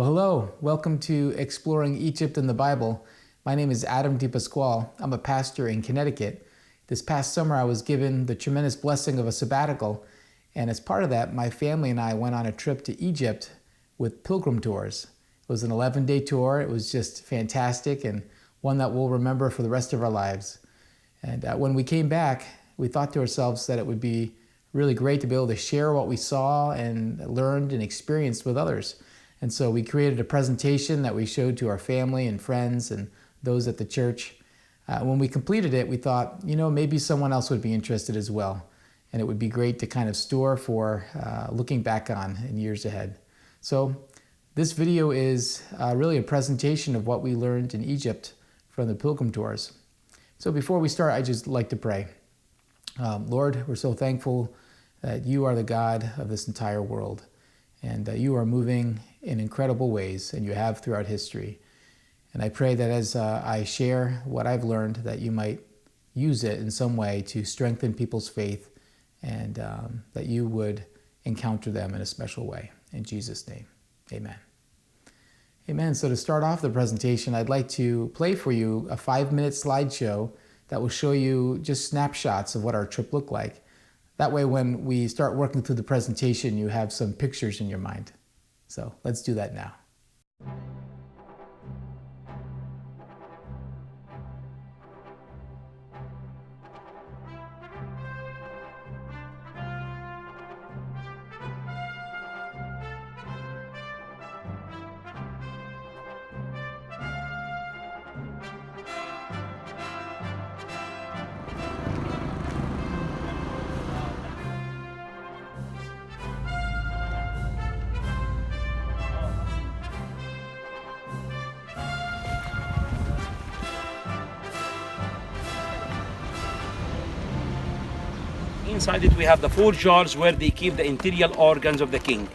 Well, hello. Welcome to Exploring Egypt and the Bible. My name is Adam DePasquale. I'm a pastor in Connecticut. This past summer, I was given the tremendous blessing of a sabbatical, and as part of that, my family and I went on a trip to Egypt with pilgrim tours. It was an 11-day tour. It was just fantastic and one that we'll remember for the rest of our lives. And when we came back, we thought to ourselves that it would be really great to be able to share what we saw and learned and experienced with others. And so we created a presentation that we showed to our family and friends and those at the church. When we completed it, we thought, maybe someone else would be interested as well. And it would be great to kind of store for looking back on in years ahead. So this video is really a presentation of what we learned in Egypt from the pilgrim tours. So before we start, I'd just like to pray. Lord, we're so thankful that you are the God of this entire world. And you are moving in incredible ways, and you have throughout history. And I pray that as I share what I've learned, that you might use it in some way to strengthen people's faith, and that you would encounter them in a special way. In Jesus' name, amen. Amen. So to start off the presentation, I'd like to play for you a 5-minute slideshow that will show you just snapshots of what our trip looked like. That way, when we start working through the presentation, you have some pictures in your mind. So let's do that now. Inside it we have the 4 jars where they keep the interior organs of the king.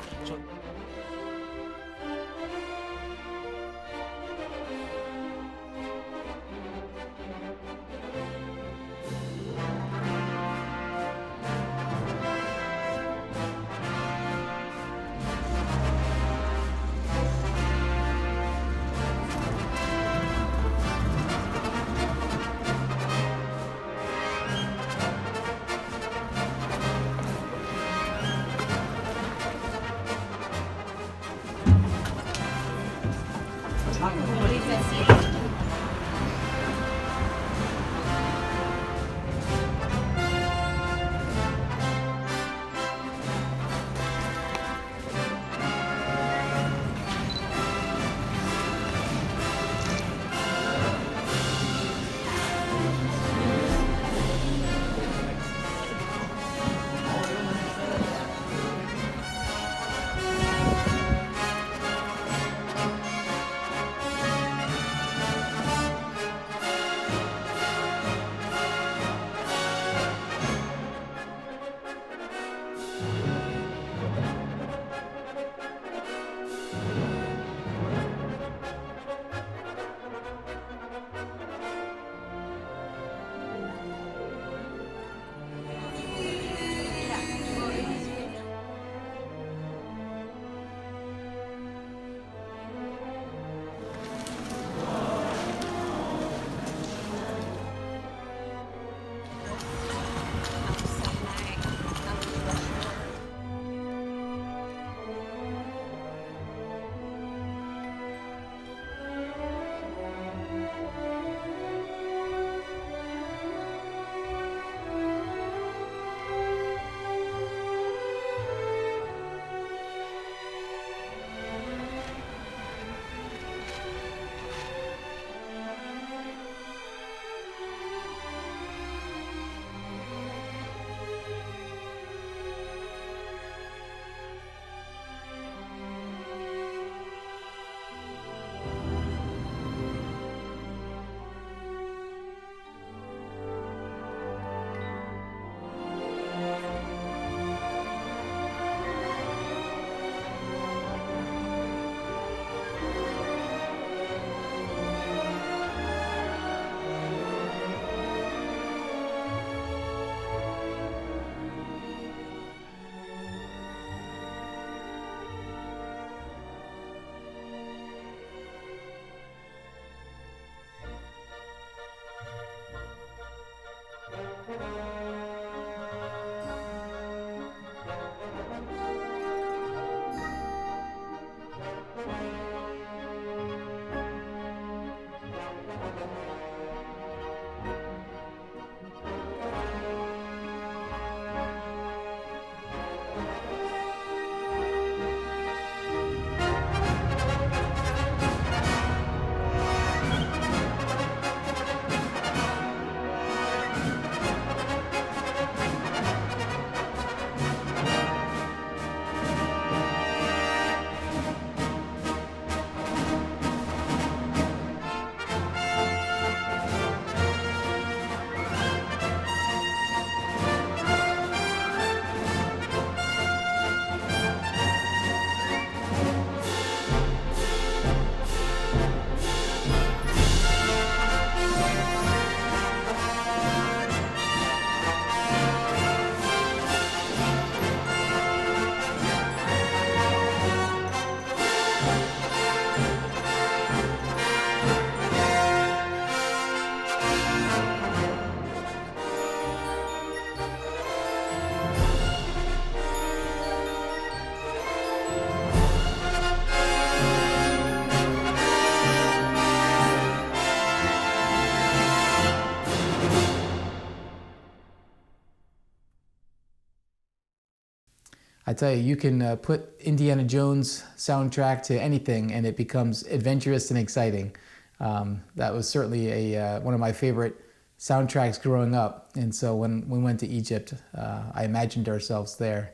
tell you, you can put Indiana Jones soundtrack to anything and it becomes adventurous and exciting. That was certainly one of my favorite soundtracks growing up. And so when we went to Egypt, I imagined ourselves there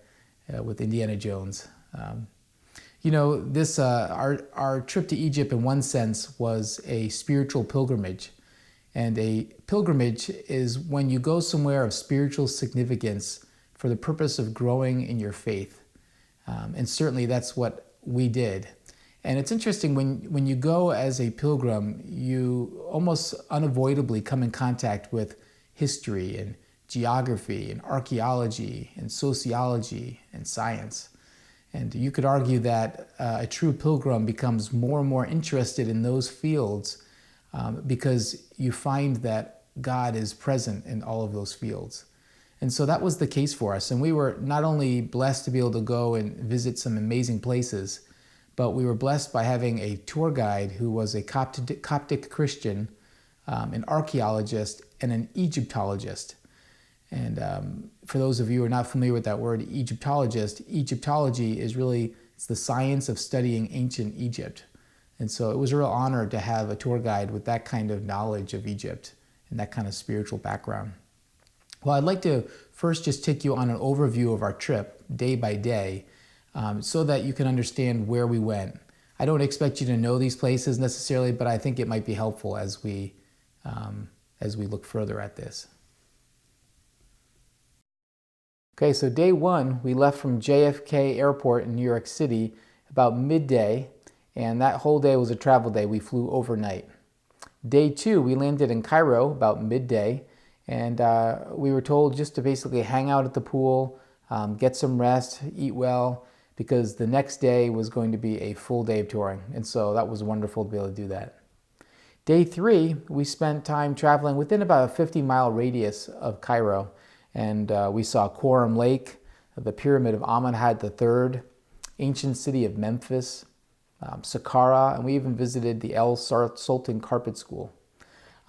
with Indiana Jones. Our trip to Egypt in one sense was a spiritual pilgrimage. And a pilgrimage is when you go somewhere of spiritual significance for the purpose of growing in your faith. And certainly that's what we did. And it's interesting, when you go as a pilgrim, you almost unavoidably come in contact with history and geography and archaeology and sociology and science. And you could argue that a true pilgrim becomes more and more interested in those fields because you find that God is present in all of those fields. And so that was the case for us. And we were not only blessed to be able to go and visit some amazing places, but we were blessed by having a tour guide who was a Coptic Christian, an archeologist, and an Egyptologist. And for those of you who are not familiar with that word, Egyptologist, Egyptology is really, it's the science of studying ancient Egypt. And so it was a real honor to have a tour guide with that kind of knowledge of Egypt and that kind of spiritual background. Well, I'd like to first just take you on an overview of our trip, day by day, so that you can understand where we went. I don't expect you to know these places necessarily, but I think it might be helpful as we look further at this. Okay, so day one, we left from JFK Airport in New York City about midday, and that whole day was a travel day. We flew overnight. Day two, we landed in Cairo about midday, and we were told just to basically hang out at the pool, get some rest, eat well, because the next day was going to be a full day of touring. And so that was wonderful to be able to do that. Day three, we spent time traveling within about a 50-mile radius of Cairo. And we saw Quorum Lake, the Pyramid of Amenhotep III, ancient city of Memphis, Saqqara, and we even visited the El Sultan Carpet School.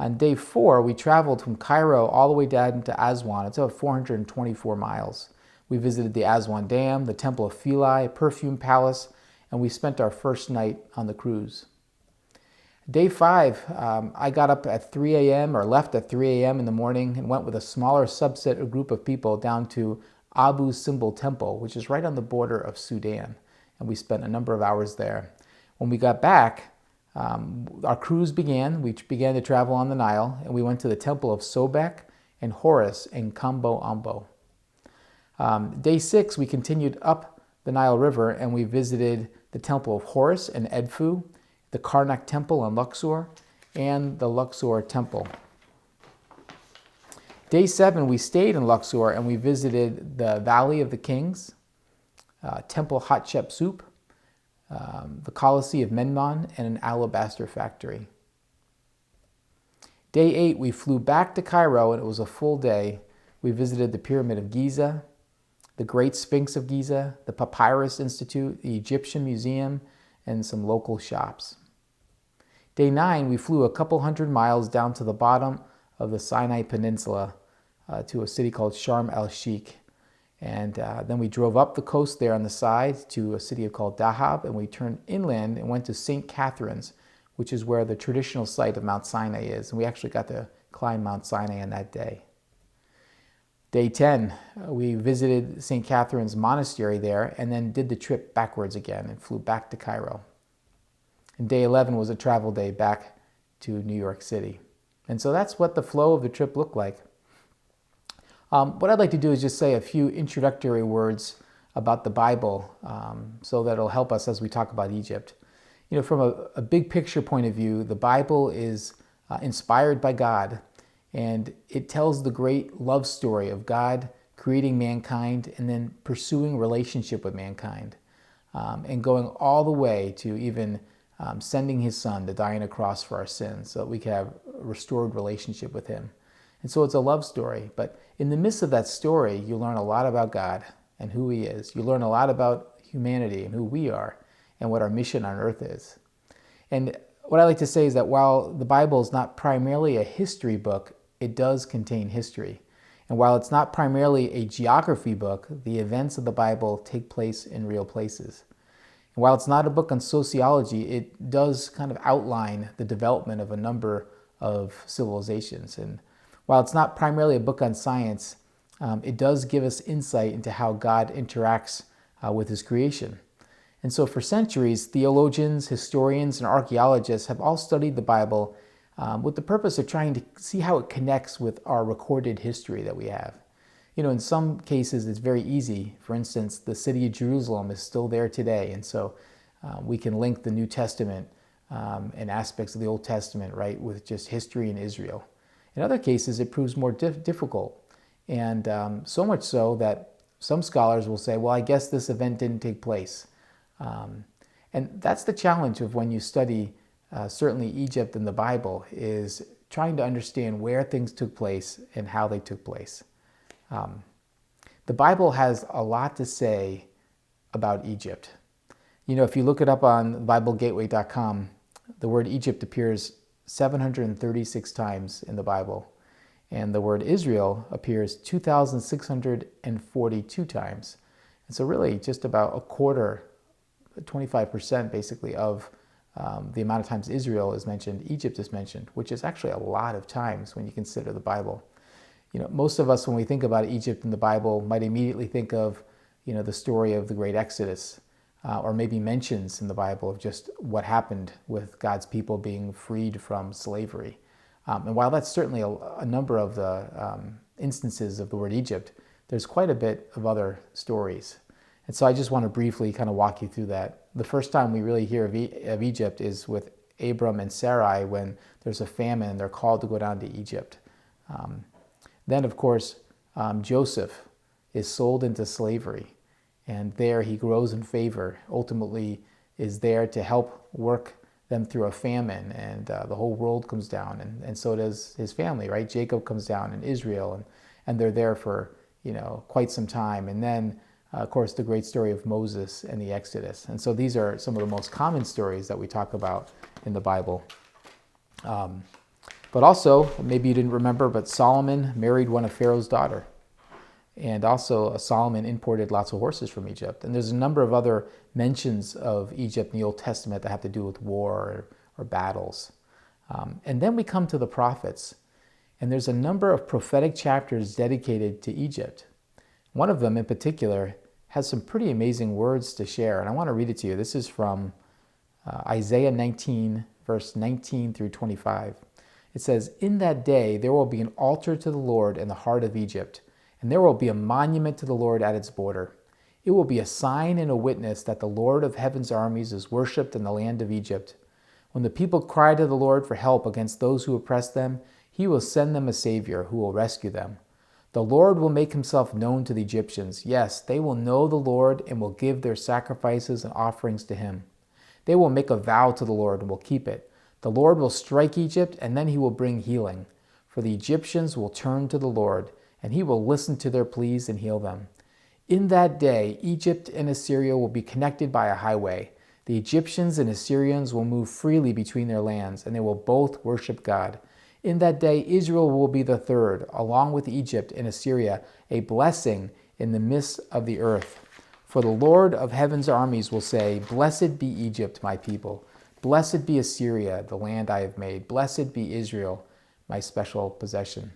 On day four, we traveled from Cairo all the way down to Aswan. It's about 424 miles. We visited the Aswan Dam, the Temple of Philae, Perfume Palace, and we spent our first night on the cruise. Day five, I got up at 3 a.m. or left at 3 a.m. in the morning and went with a smaller subset or group of people down to Abu Simbel Temple, which is right on the border of Sudan. And we spent a number of hours there. When we got back, our cruise began. We began to travel on the Nile, and we went to the Temple of Sobek and Horus in Kambo Ambo. Day six, we continued up the Nile River, and we visited the Temple of Horus in Edfu, the Karnak Temple in Luxor, and the Luxor Temple. Day seven, we stayed in Luxor and we visited the Valley of the Kings, Temple Hatshepsut, the Colosseum of Memnon, and an alabaster factory. Day eight, we flew back to Cairo, and it was a full day. We visited the Pyramid of Giza, the Great Sphinx of Giza, the Papyrus Institute, the Egyptian Museum, and some local shops. Day nine, we flew a couple hundred miles down to the bottom of the Sinai Peninsula to a city called Sharm el-Sheikh. And then we drove up the coast there on the side to a city called Dahab, and we turned inland and went to St. Catherine's, which is where the traditional site of Mount Sinai is. And we actually got to climb Mount Sinai on that day. Day 10, we visited St. Catherine's Monastery there and then did the trip backwards again and flew back to Cairo. And day 11 was a travel day back to New York City. And so that's what the flow of the trip looked like. What I'd like to do is just say a few introductory words about the Bible so that it'll help us as we talk about Egypt. You know, from a big picture point of view, the Bible is inspired by God, and it tells the great love story of God creating mankind and then pursuing relationship with mankind and going all the way to even sending his son to die on a cross for our sins so that we can have a restored relationship with him. And so it's a love story, but in the midst of that story, you learn a lot about God and who he is. You learn a lot about humanity and who we are and what our mission on earth is. And what I like to say is that while the Bible is not primarily a history book, it does contain history. And while it's not primarily a geography book, the events of the Bible take place in real places. And while it's not a book on sociology, it does kind of outline the development of a number of civilizations. And while it's not primarily a book on science, it does give us insight into how God interacts with his creation. And so for centuries, theologians, historians, and archaeologists have all studied the Bible with the purpose of trying to see how it connects with our recorded history that we have. You know, in some cases, it's very easy. For instance, the city of Jerusalem is still there today, and so we can link the New Testament and aspects of the Old Testament, right, with just history in Israel. In other cases, it proves more difficult, and so much so that some scholars will say, well, I guess this event didn't take place. And that's the challenge of when you study certainly Egypt in the Bible, is trying to understand where things took place and how they took place. The Bible has a lot to say about Egypt. You know, if you look it up on BibleGateway.com, the word Egypt appears 736 times in the Bible, and the word Israel appears 2,642 times. And so really just about a quarter, 25% basically of the amount of times Israel is mentioned, Egypt is mentioned, which is actually a lot of times when you consider the Bible. You know, most of us, when we think about Egypt in the Bible, might immediately think of, you know, the story of the great Exodus, or maybe mentions in the Bible of just what happened with God's people being freed from slavery. And while that's certainly a number of the instances of the word Egypt, there's quite a bit of other stories. And so I just want to briefly kind of walk you through that. The first time we really hear of Egypt is with Abram and Sarai when there's a famine and they're called to go down to Egypt. Then, of course, Joseph is sold into slavery, and there he grows in favor, ultimately is there to help work them through a famine, and the whole world comes down, and so does his family, right? Jacob comes down in Israel, and they're there for, you know, quite some time. And then, of course, the great story of Moses and the Exodus. And so these are some of the most common stories that we talk about in the Bible. But also, maybe you didn't remember, but Solomon married one of Pharaoh's daughter. And also Solomon imported lots of horses from Egypt. And there's a number of other mentions of Egypt in the Old Testament that have to do with war or battles. And then we come to the prophets. And there's a number of prophetic chapters dedicated to Egypt. One of them in particular has some pretty amazing words to share. And I want to read it to you. This is from Isaiah 19, verse 19 through 25. It says, "In that day there will be an altar to the Lord in the heart of Egypt, and there will be a monument to the Lord at its border. It will be a sign and a witness that the Lord of heaven's armies is worshipped in the land of Egypt. When the people cry to the Lord for help against those who oppress them, he will send them a Savior who will rescue them. The Lord will make himself known to the Egyptians. Yes, they will know the Lord and will give their sacrifices and offerings to him. They will make a vow to the Lord and will keep it. The Lord will strike Egypt, and then he will bring healing. For the Egyptians will turn to the Lord, and he will listen to their pleas and heal them. In that day, Egypt and Assyria will be connected by a highway. The Egyptians and Assyrians will move freely between their lands, and they will both worship God. In that day, Israel will be the third, along with Egypt and Assyria, a blessing in the midst of the earth. For the Lord of heaven's armies will say, Blessed be Egypt, my people. Blessed be Assyria, the land I have made. Blessed be Israel, my special possession."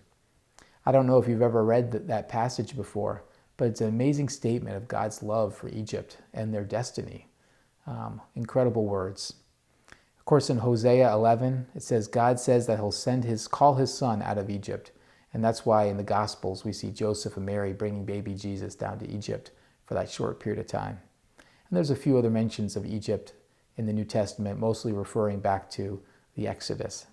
I don't know if you've ever read that passage before, but it's an amazing statement of God's love for Egypt and their destiny. Incredible words. Of course, in Hosea 11, it says, God says that he'll call his son out of Egypt. And that's why in the Gospels we see Joseph and Mary bringing baby Jesus down to Egypt for that short period of time. And there's a few other mentions of Egypt in the New Testament, mostly referring back to the Exodus.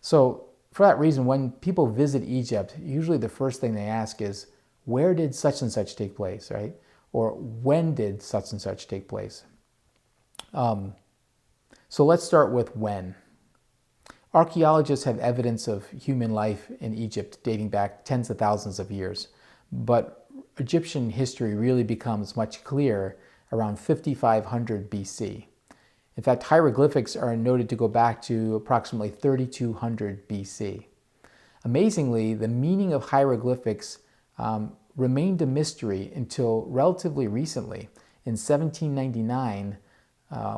So for that reason, when people visit Egypt, usually the first thing they ask is, where did such and such take place, right? Or when did such and such take place? So let's start with when. Archaeologists have evidence of human life in Egypt dating back tens of thousands of years, but Egyptian history really becomes much clearer around 5500 BC. In fact, hieroglyphics are noted to go back to approximately 3200 BC. Amazingly, the meaning of hieroglyphics remained a mystery until relatively recently. In 1799,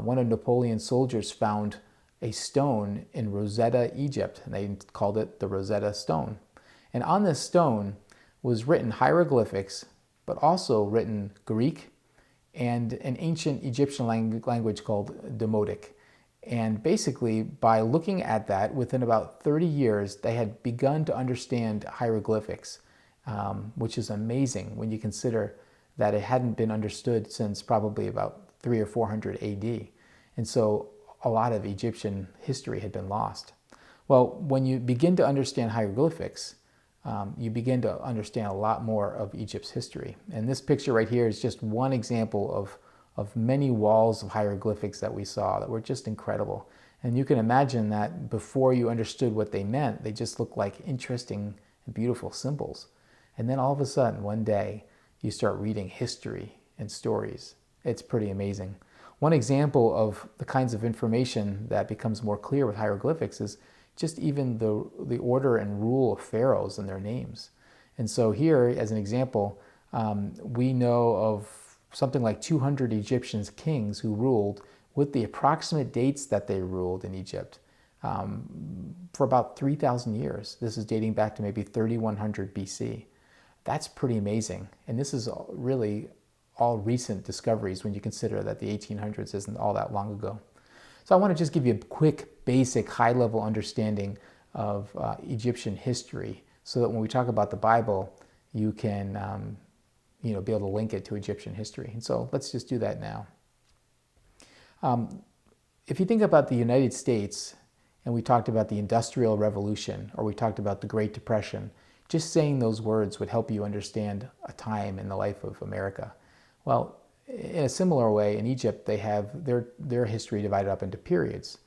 one of Napoleon's soldiers found a stone in Rosetta, Egypt, and they called it the Rosetta Stone. And on this stone was written hieroglyphics, but also written Greek and an ancient Egyptian language called Demotic. And basically, by looking at that, within about 30 years, they had begun to understand hieroglyphics, which is amazing when you consider that it hadn't been understood since probably about 300 or 400 AD. And so a lot of Egyptian history had been lost. Well, when you begin to understand hieroglyphics, you begin to understand a lot more of Egypt's history. And this picture right here is just one example of many walls of hieroglyphics that we saw that were just incredible. And you can imagine that before you understood what they meant, they just looked like interesting and beautiful symbols. And then all of a sudden, one day, you start reading history and stories. It's pretty amazing. One example of the kinds of information that becomes more clear with hieroglyphics is just even the order and rule of pharaohs and their names. And so here, as an example, we know of something like 200 Egyptian kings who ruled with the approximate dates that they ruled in Egypt for about 3,000 years. This is dating back to maybe 3100 BC. That's pretty amazing. And this is really all recent discoveries when you consider that the 1800s isn't all that long ago. So I want to just give you a quick, basic, high-level understanding of Egyptian history so that when we talk about the Bible, you can be able to link it to Egyptian history. And so let's just do that now. If you think about the United States, and we talked about the Industrial Revolution, or we talked about the Great Depression, just saying those words would help you understand a time in the life of America. Well, in a similar way, in Egypt, they have their history divided up into periods.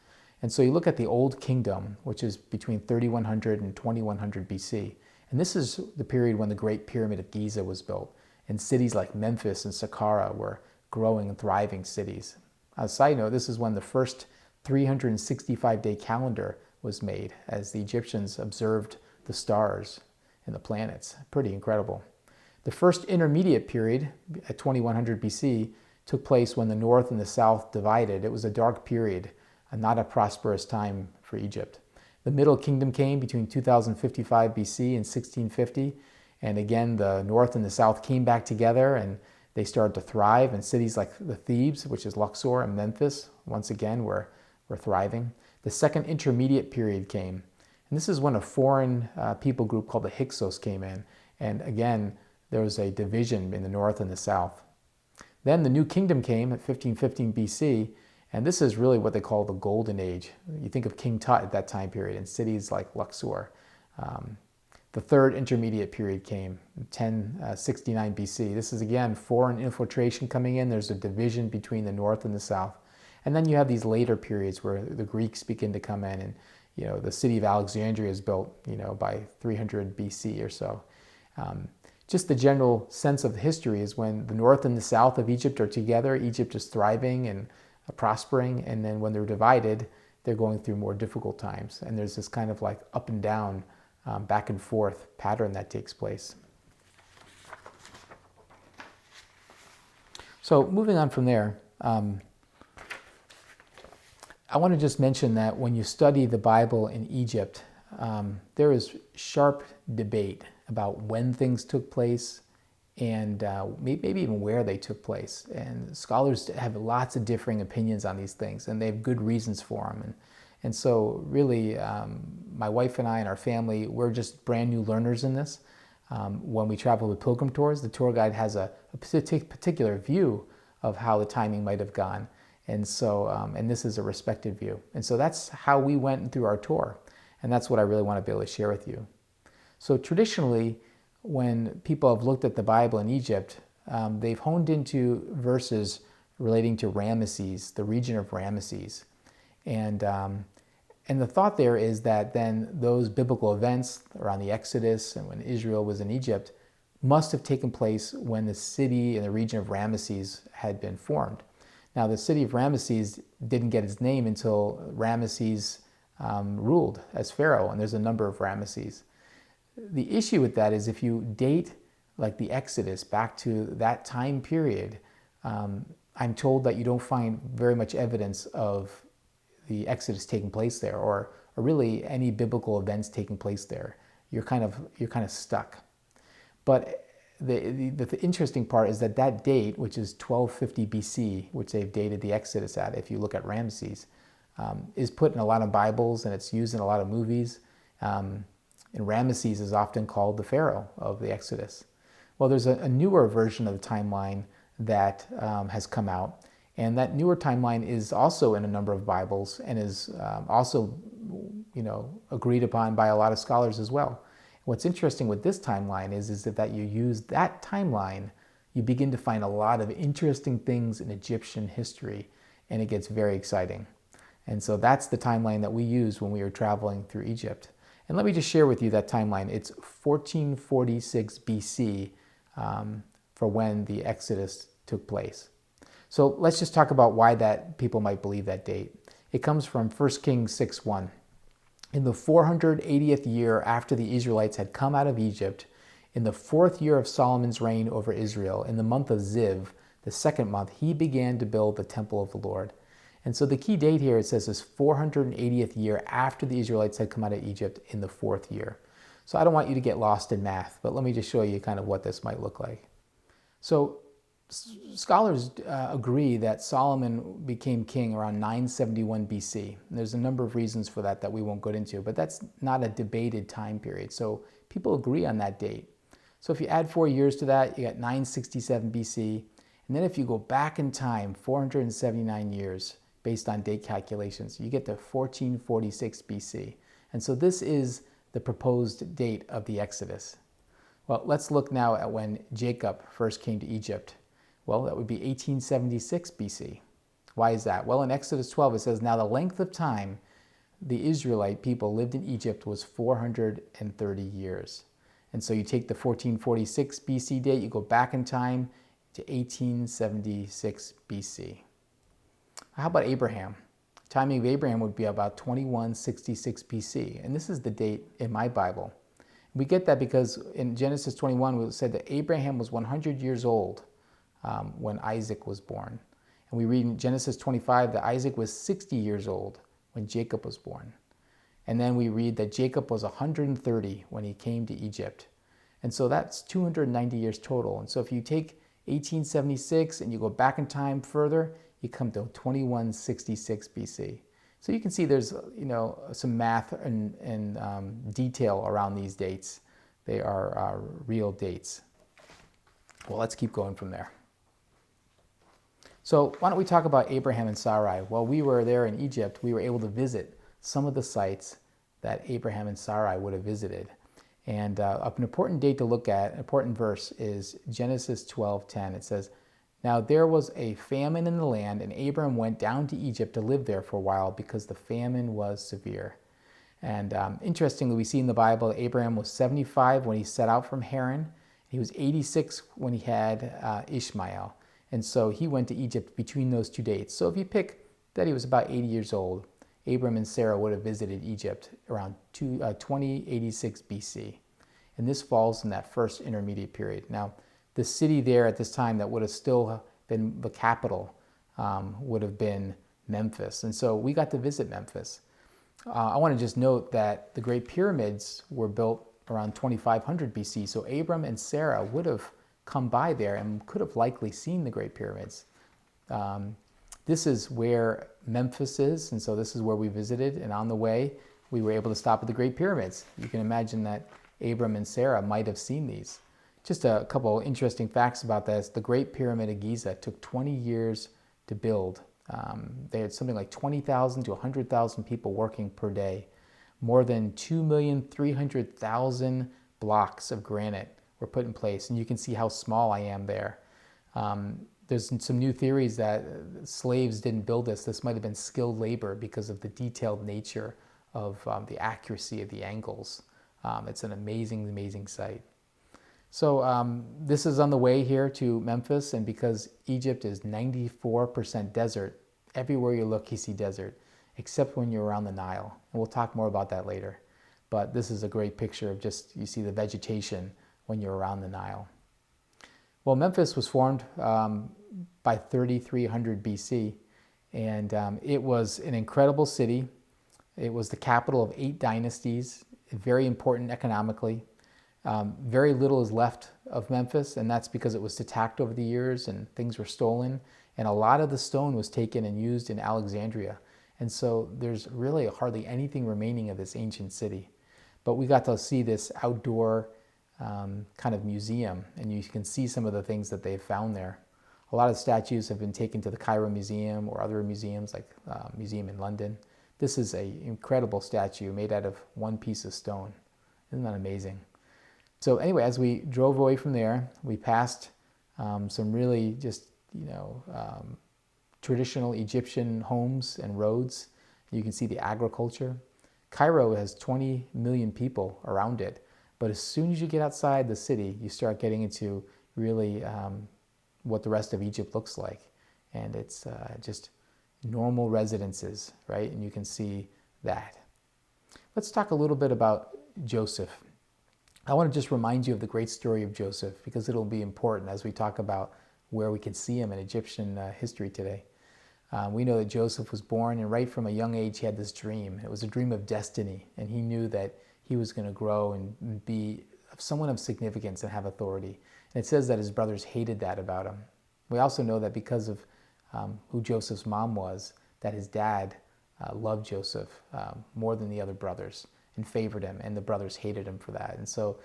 And so you look at the Old Kingdom, which is between 3100 and 2100 BC. And this is the period when the Great Pyramid of Giza was built. And cities like Memphis and Saqqara were growing and thriving cities. As a side note, this is when the first 365-day calendar was made, as the Egyptians observed the stars and the planets. Pretty incredible. The first intermediate period, at 2100 BC, took place when the north and the south divided. It was a dark period, and not a prosperous time for Egypt. The Middle Kingdom came between 2055 BC and 1650, and again the north and the south came back together and they started to thrive, and cities like the Thebes, which is Luxor, and Memphis, once again were thriving. The second intermediate period came, and this is when a foreign people group called the Hyksos came in, and again there was a division in the north and the south. Then the New Kingdom came at 1515 BC, and this is really what they call the Golden Age. You think of King Tut at that time period and cities like Luxor. The third intermediate period came in 1069 BC. This is again foreign infiltration coming in. There's a division between the north and the south. And then you have these later periods where the Greeks begin to come in, and the city of Alexandria is built by 300 BC or so. Just the general sense of history is when the north and the south of Egypt are together, Egypt is thriving and prospering, and then when they're divided, they're going through more difficult times. And there's this kind of like up and down, back and forth pattern that takes place. So moving on from there, I want to just mention that when you study the Bible in Egypt, there is sharp debate about when things took place and maybe even where they took place. And scholars have lots of differing opinions on these things, and they have good reasons for them. And so really, my wife and I and our family, we're just brand new learners in this. When we travel with pilgrim tours, the tour guide has a particular view of how the timing might have gone. And so, and this is a respected view. And so that's how we went through our tour. And that's what I really want to be able to share with you. So traditionally, when people have looked at the Bible in Egypt, they've honed into verses relating to Ramesses, the region of Ramesses. And the thought there is that then those biblical events around the Exodus and when Israel was in Egypt must have taken place when the city and the region of Ramesses had been formed. Now, the city of Ramesses didn't get its name until Ramesses ruled as pharaoh, and there's a number of Ramesses. The issue with that is if you date like the Exodus, back to that time period, I'm told that you don't find very much evidence of the Exodus taking place there, or really any biblical events taking place there. You're kind of stuck. But the interesting part is that date, which is 1250 BC, which they've dated the Exodus at, if you look at Ramses, is put in a lot of Bibles and it's used in a lot of movies. And Ramesses is often called the Pharaoh of the Exodus. Well, there's a newer version of the timeline that has come out, and that newer timeline is also in a number of Bibles and is also, agreed upon by a lot of scholars as well. What's interesting with this timeline is that you use that timeline, you begin to find a lot of interesting things in Egyptian history, and it gets very exciting. And so that's the timeline that we used when we were traveling through Egypt. And let me just share with you that timeline. It's 1446 BC for when the Exodus took place. So let's just talk about why that people might believe that date. It comes from 1 Kings 6:1. In the 480th year after the Israelites had come out of Egypt, in the 4th year of Solomon's reign over Israel, in the month of Ziv, the 2nd month, he began to build the temple of the Lord. And so the key date here, it says, is 480th year after the Israelites had come out of Egypt, in the 4th year. So I don't want you to get lost in math, but let me just show you kind of what this might look like. So scholars agree that Solomon became king around 971 BC. And there's a number of reasons for that we won't go into, but that's not a debated time period. So people agree on that date. So if you add 4 years to that, you got 967 BC. And then if you go back in time, 479 years, based on date calculations, you get to 1446 BC. And so this is the proposed date of the Exodus. Well, let's look now at when Jacob first came to Egypt. Well, that would be 1876 BC. Why is that? Well, in Exodus 12, it says, now the length of time the Israelite people lived in Egypt was 430 years. And so you take the 1446 BC date, you go back in time to 1876 BC. How about Abraham? The timing of Abraham would be about 2166 BC. And this is the date in my Bible. We get that because in Genesis 21, we said that Abraham was 100 years old when Isaac was born. And we read in Genesis 25 that Isaac was 60 years old when Jacob was born. And then we read that Jacob was 130 when he came to Egypt. And so that's 290 years total. And so if you take 1876 and you go back in time further, you come to 2166 BC. So you can see there's some math and detail around these dates. They are real dates. Well, let's keep going from there. So why don't we talk about Abraham and Sarai? While we were there in Egypt, we were able to visit some of the sites that Abraham and Sarai would have visited. And an important date to look at, an important verse, is Genesis 12:10. It says, now there was a famine in the land, and Abram went down to Egypt to live there for a while because the famine was severe. And interestingly, we see in the Bible that Abraham was 75 when he set out from Haran. He was 86 when he had Ishmael. And so he went to Egypt between those two dates. So if you pick that he was about 80 years old, Abram and Sarah would have visited Egypt around 2086 BC. And this falls in that first intermediate period. Now, the city there at this time that would have still been the capital would have been Memphis. And so we got to visit Memphis. I want to just note that the Great Pyramids were built around 2500 BC. So Abram and Sarah would have come by there and could have likely seen the Great Pyramids. This is where Memphis is, and so this is where we visited. And on the way, we were able to stop at the Great Pyramids. You can imagine that Abram and Sarah might have seen these. Just a couple interesting facts about this. The Great Pyramid of Giza took 20 years to build. They had something like 20,000 to 100,000 people working per day. More than 2,300,000 blocks of granite were put in place, and you can see how small I am there. There's some new theories that slaves didn't build this. This might have been skilled labor because of the detailed nature of the accuracy of the angles. It's an amazing, amazing site. So this is on the way here to Memphis, and because Egypt is 94% desert, everywhere you look you see desert, except when you're around the Nile. And we'll talk more about that later. But this is a great picture of just, you see the vegetation when you're around the Nile. Well, Memphis was formed by 3300 BC, and it was an incredible city. It was the capital of 8 dynasties, very important economically. Very little is left of Memphis, and that's because it was attacked over the years and things were stolen. And a lot of the stone was taken and used in Alexandria. And so there's really hardly anything remaining of this ancient city. But we got to see this outdoor kind of museum, and you can see some of the things that they've found there. A lot of statues have been taken to the Cairo Museum or other museums like museum in London. This is an incredible statue made out of one piece of stone. Isn't that amazing? So anyway, as we drove away from there, we passed some really just, traditional Egyptian homes and roads. You can see the agriculture. Cairo has 20 million people around it, but as soon as you get outside the city, you start getting into really what the rest of Egypt looks like. And it's just normal residences, right? And you can see that. Let's talk a little bit about Joseph. I want to just remind you of the great story of Joseph because it'll be important as we talk about where we can see him in Egyptian history today. We know that Joseph was born, and right from a young age he had this dream. It was a dream of destiny, and he knew that he was going to grow and be someone of significance and have authority. And it says that his brothers hated that about him. We also know that because of who Joseph's mom was, that his dad loved Joseph more than the other brothers and favored him, and the brothers hated him for that. And so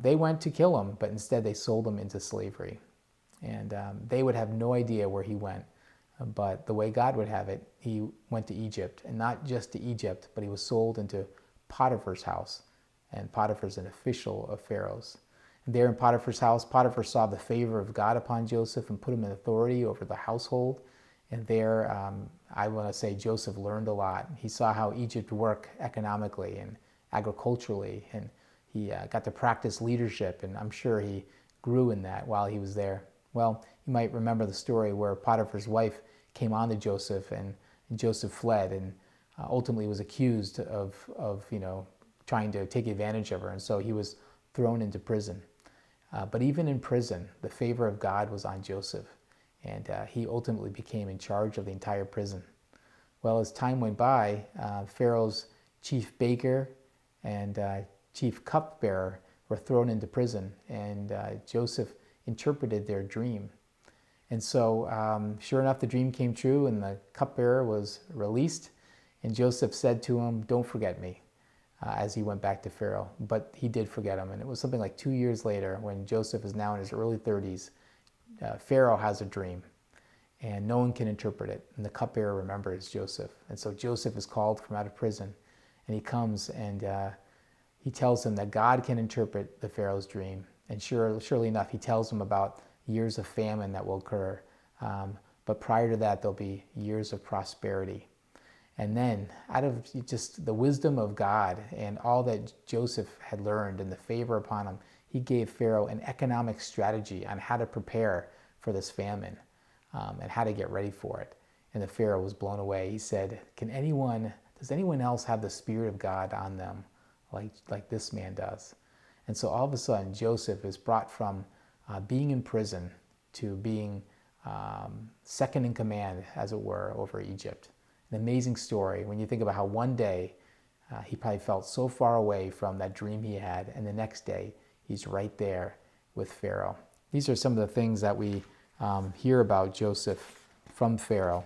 they went to kill him, but instead they sold him into slavery. And they would have no idea where he went. But the way God would have it, he went to Egypt, and not just to Egypt, but he was sold into Potiphar's house. And Potiphar's an official of Pharaoh's. And there in Potiphar's house, Potiphar saw the favor of God upon Joseph and put him in authority over the household. And there, I want to say Joseph learned a lot. He saw how Egypt worked economically and agriculturally, and he got to practice leadership, and I'm sure he grew in that while he was there. Well, you might remember the story where Potiphar's wife came on to Joseph, and Joseph fled and ultimately was accused of trying to take advantage of her, and so he was thrown into prison. But even in prison, the favor of God was on Joseph, and he ultimately became in charge of the entire prison. Well, as time went by, Pharaoh's chief baker and chief cupbearer were thrown into prison, and Joseph interpreted their dream. And so, sure enough, the dream came true, and the cupbearer was released, and Joseph said to him, "Don't forget me," as he went back to Pharaoh. But he did forget him, and it was something like 2 years later, when Joseph is now in his early 30s, Pharaoh has a dream, and no one can interpret it, and the cupbearer remembers Joseph. And so Joseph is called from out of prison, and he comes and he tells him that God can interpret the Pharaoh's dream. And surely enough, he tells him about years of famine that will occur. But prior to that, there'll be years of prosperity. And then, out of just the wisdom of God and all that Joseph had learned and the favor upon him, he gave Pharaoh an economic strategy on how to prepare for this famine and how to get ready for it. And the Pharaoh was blown away. He said, does anyone else have the Spirit of God on them like this man does? And so all of a sudden, Joseph is brought from being in prison to being second in command, as it were, over Egypt. An amazing story when you think about how one day he probably felt so far away from that dream he had, and the next day he's right there with Pharaoh. These are some of the things that we hear about Joseph from Pharaoh.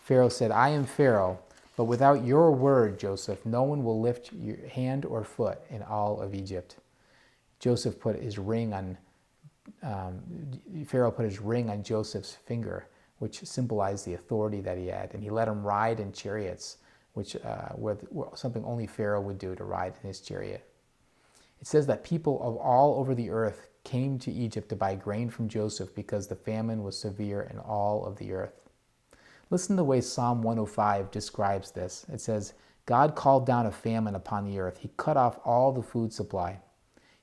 Pharaoh said, "I am Pharaoh, but without your word, Joseph, no one will lift your hand or foot in all of Egypt." Joseph put his ring on, Pharaoh put his ring on Joseph's finger, which symbolized the authority that he had. And he let him ride in chariots, which were something only Pharaoh would do, to ride in his chariot. It says that people of all over the earth came to Egypt to buy grain from Joseph because the famine was severe in all of the earth. Listen to the way Psalm 105 describes this. It says, "God called down a famine upon the earth. He cut off all the food supply.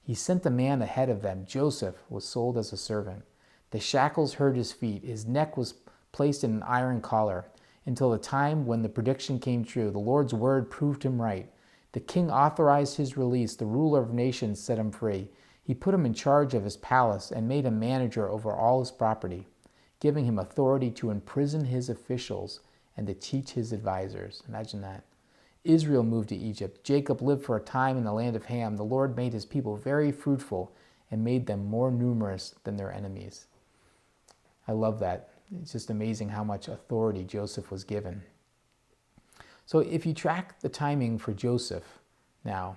He sent a man ahead of them. Joseph was sold as a servant. The shackles hurt his feet. His neck was placed in an iron collar until the time when the prediction came true. The Lord's word proved him right. The king authorized his release. The ruler of nations set him free. He put him in charge of his palace and made him manager over all his property, giving him authority to imprison his officials and to teach his advisors. Imagine that. Israel moved to Egypt. Jacob lived for a time in the land of Ham. The Lord made his people very fruitful and made them more numerous than their enemies. I love that. It's just amazing how much authority Joseph was given. So if you track the timing for Joseph now,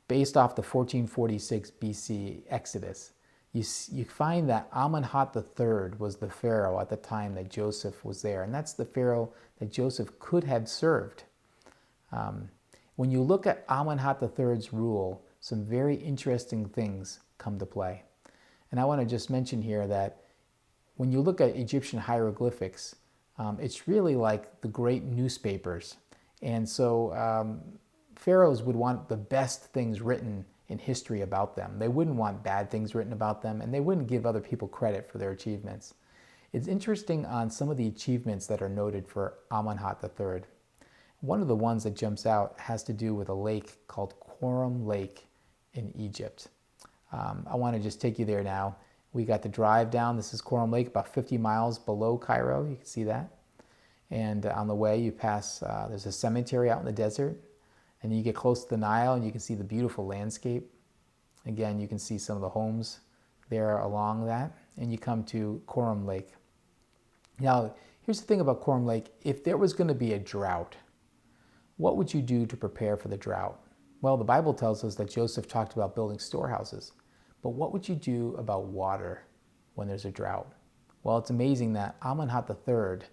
based off the 1446 BC Exodus, you find that Amenhotep III was the pharaoh at the time that Joseph was there. And that's the pharaoh that Joseph could have served. When you look at Amenhotep III's rule, some very interesting things come to play. And I want to just mention here that when you look at Egyptian hieroglyphics, it's really like the great newspapers. And so pharaohs would want the best things written in history about them. They wouldn't want bad things written about them, and they wouldn't give other people credit for their achievements. It's interesting on some of the achievements that are noted for Amenhotep III. One of the ones that jumps out has to do with a lake called Quorum Lake in Egypt. I want to just take you there now. We got the drive down. This is Quorum Lake, about 50 miles below Cairo. You can see that. And on the way, you pass, there's a cemetery out in the desert. And you get close to the Nile, and you can see the beautiful landscape. Again, you can see some of the homes there along that. And you come to Quorum Lake. Now, here's the thing about Quorum Lake. If there was going to be a drought, what would you do to prepare for the drought? Well, the Bible tells us that Joseph talked about building storehouses. But what would you do about water when there's a drought? Well, it's amazing that Amenhotep III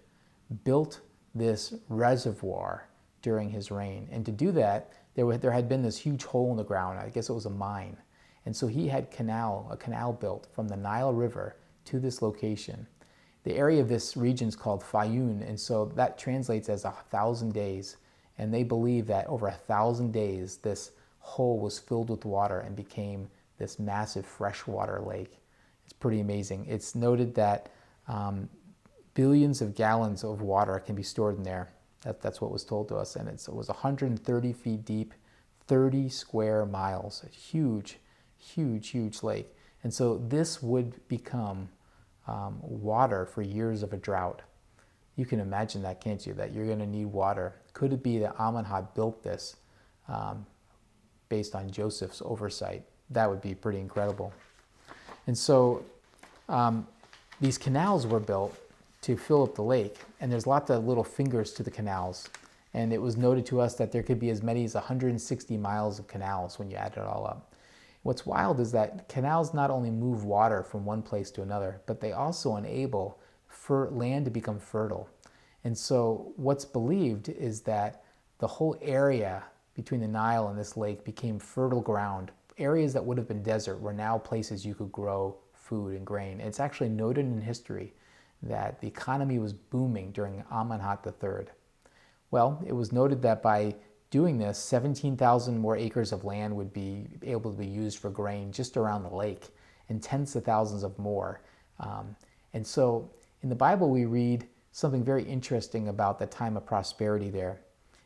built this reservoir during his reign. And to do that, there had been this huge hole in the ground. I guess it was a mine. And so he had a canal built from the Nile River to this location. The area of this region is called Fayun, and so that translates as 1,000 days. And they believe that over 1,000 days, this hole was filled with water and became this massive freshwater lake. It's pretty amazing. It's noted that billions of gallons of water can be stored in there. That's what was told to us. And it was 130 feet deep, 30 square miles, a huge, huge, huge lake. And so this would become water for years of a drought. You can imagine that, can't you? That you're going to need water. Could it be that Amenhotep built this based on Joseph's oversight? That would be pretty incredible. And so these canals were built to fill up the lake, and there's lots of little fingers to the canals. And it was noted to us that there could be as many as 160 miles of canals when you add it all up. What's wild is that canals not only move water from one place to another, but they also enable land to become fertile. And so what's believed is that the whole area between the Nile and this lake became fertile ground. Areas that would have been desert were now places you could grow food and grain. It's actually noted in history that the economy was booming during Amenhotep III. Well, it was noted that by doing this, 17,000 more acres of land would be able to be used for grain just around the lake, and tens of thousands of more. And so in the Bible, we read something very interesting about the time of prosperity there.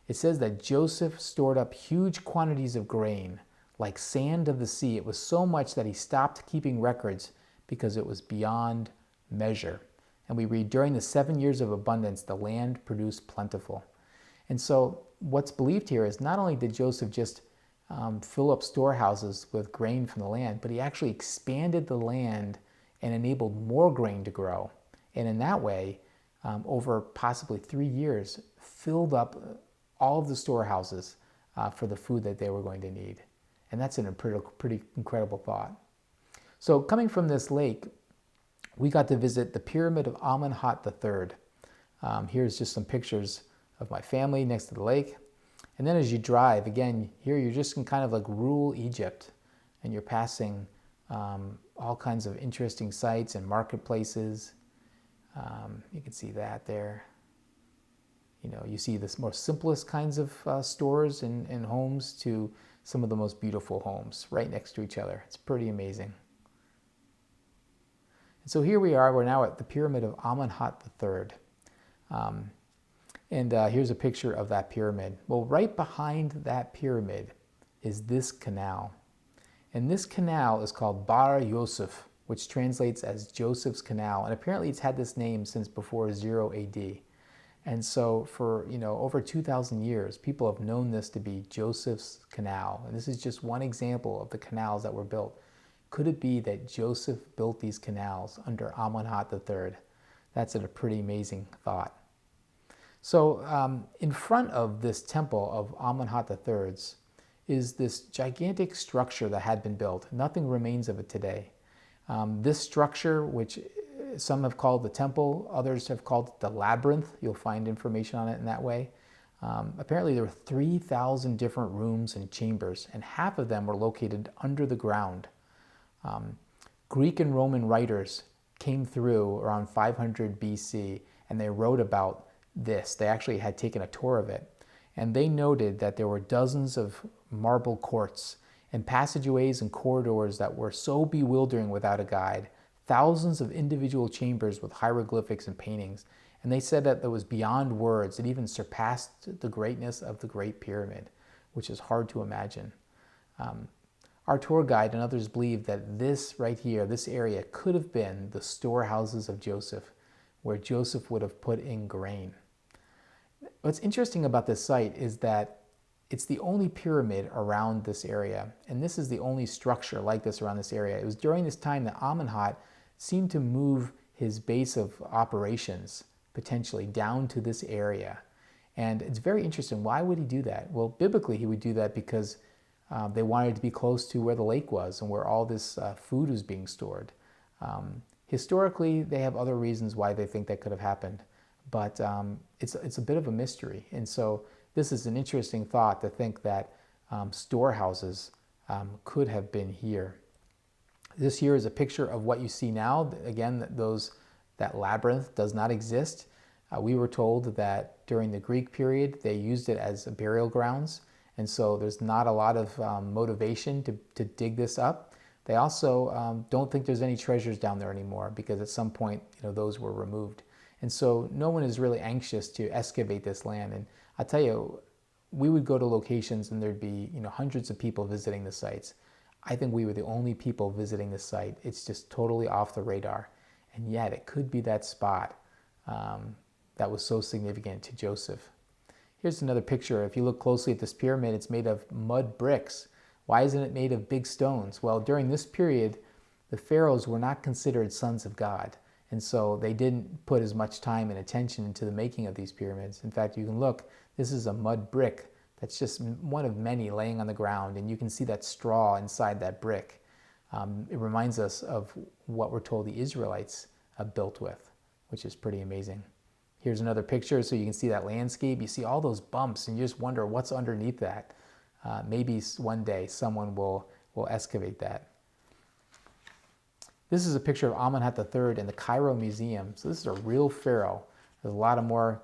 It says that Joseph stored up huge quantities of grain, like sand of the sea. It was so much that he stopped keeping records because it was beyond measure. And we read, during the 7 years of abundance, the land produced plentiful. And so what's believed here is not only did Joseph just fill up storehouses with grain from the land, but he actually expanded the land and enabled more grain to grow. And in that way, over possibly 3 years, filled up all of the storehouses for the food that they were going to need. And that's a pretty incredible thought. So coming from this lake, we got to visit the pyramid of Amenhotep III. Here's just some pictures of my family next to the lake. And then as you drive, again, here you're just in kind of like rural Egypt, and you're passing all kinds of interesting sites and marketplaces. You can see that there. You know, you see the more simplest kinds of stores and homes to some of the most beautiful homes right next to each other. It's pretty amazing. And so here we are. We're now at the pyramid of Amenhotep III. Here's a picture of that pyramid. Well, right behind that pyramid is this canal. And this canal is called Bar Yosef, which translates as Joseph's Canal. And apparently it's had this name since before 0 AD. And so for over 2,000 years, people have known this to be Joseph's Canal. And this is just one example of the canals that were built. Could it be that Joseph built these canals under Amenhotep III? That's a pretty amazing thought. So in front of this temple of Amenhotep III's is this gigantic structure that had been built. Nothing remains of it today. This structure, which some have called the temple, others have called it the labyrinth. You'll find information on it in that way. Apparently there were 3,000 different rooms and chambers, and half of them were located under the ground. Greek and Roman writers came through around 500 BC, and they wrote about this. They actually had taken a tour of it, and they noted that there were dozens of marble courts and passageways and corridors that were so bewildering without a guide, thousands of individual chambers with hieroglyphics and paintings, and they said that it was beyond words. It even surpassed the greatness of the Great Pyramid, which is hard to imagine. Our tour guide and others believe that this right here, this area, could have been the storehouses of Joseph, where Joseph would have put in grain. What's interesting about this site is that it's the only pyramid around this area, and this is the only structure like this around this area. It was during this time that Amenhotep seemed to move his base of operations potentially down to this area. And it's very interesting. Why would he do that? Well, biblically, he would do that because they wanted to be close to where the lake was and where all this food was being stored. Historically, they have other reasons why they think that could have happened, but it's a bit of a mystery. And so this is an interesting thought to think that storehouses could have been here. This here is a picture of what you see now. Again, that labyrinth does not exist. We were told that during the Greek period, they used it as burial grounds. And so there's not a lot of motivation to dig this up. They also don't think there's any treasures down there anymore because at some point, those were removed. And so no one is really anxious to excavate this land. And I'll tell you, we would go to locations and there'd be hundreds of people visiting the sites. I think we were the only people visiting the site. It's just totally off the radar. And yet it could be that spot that was so significant to Joseph. Here's another picture. If you look closely at this pyramid, it's made of mud bricks. Why isn't it made of big stones? Well, during this period, the pharaohs were not considered sons of God. And so they didn't put as much time and attention into the making of these pyramids. In fact, you can look, this is a mud brick that's just one of many laying on the ground, and you can see that straw inside that brick. It reminds us of what we're told the Israelites built with, which is pretty amazing. Here's another picture so you can see that landscape. You see all those bumps and you just wonder what's underneath that. Maybe one day someone will excavate that. This is a picture of Amenhotep III in the Cairo Museum. So this is a real pharaoh. There's a lot of more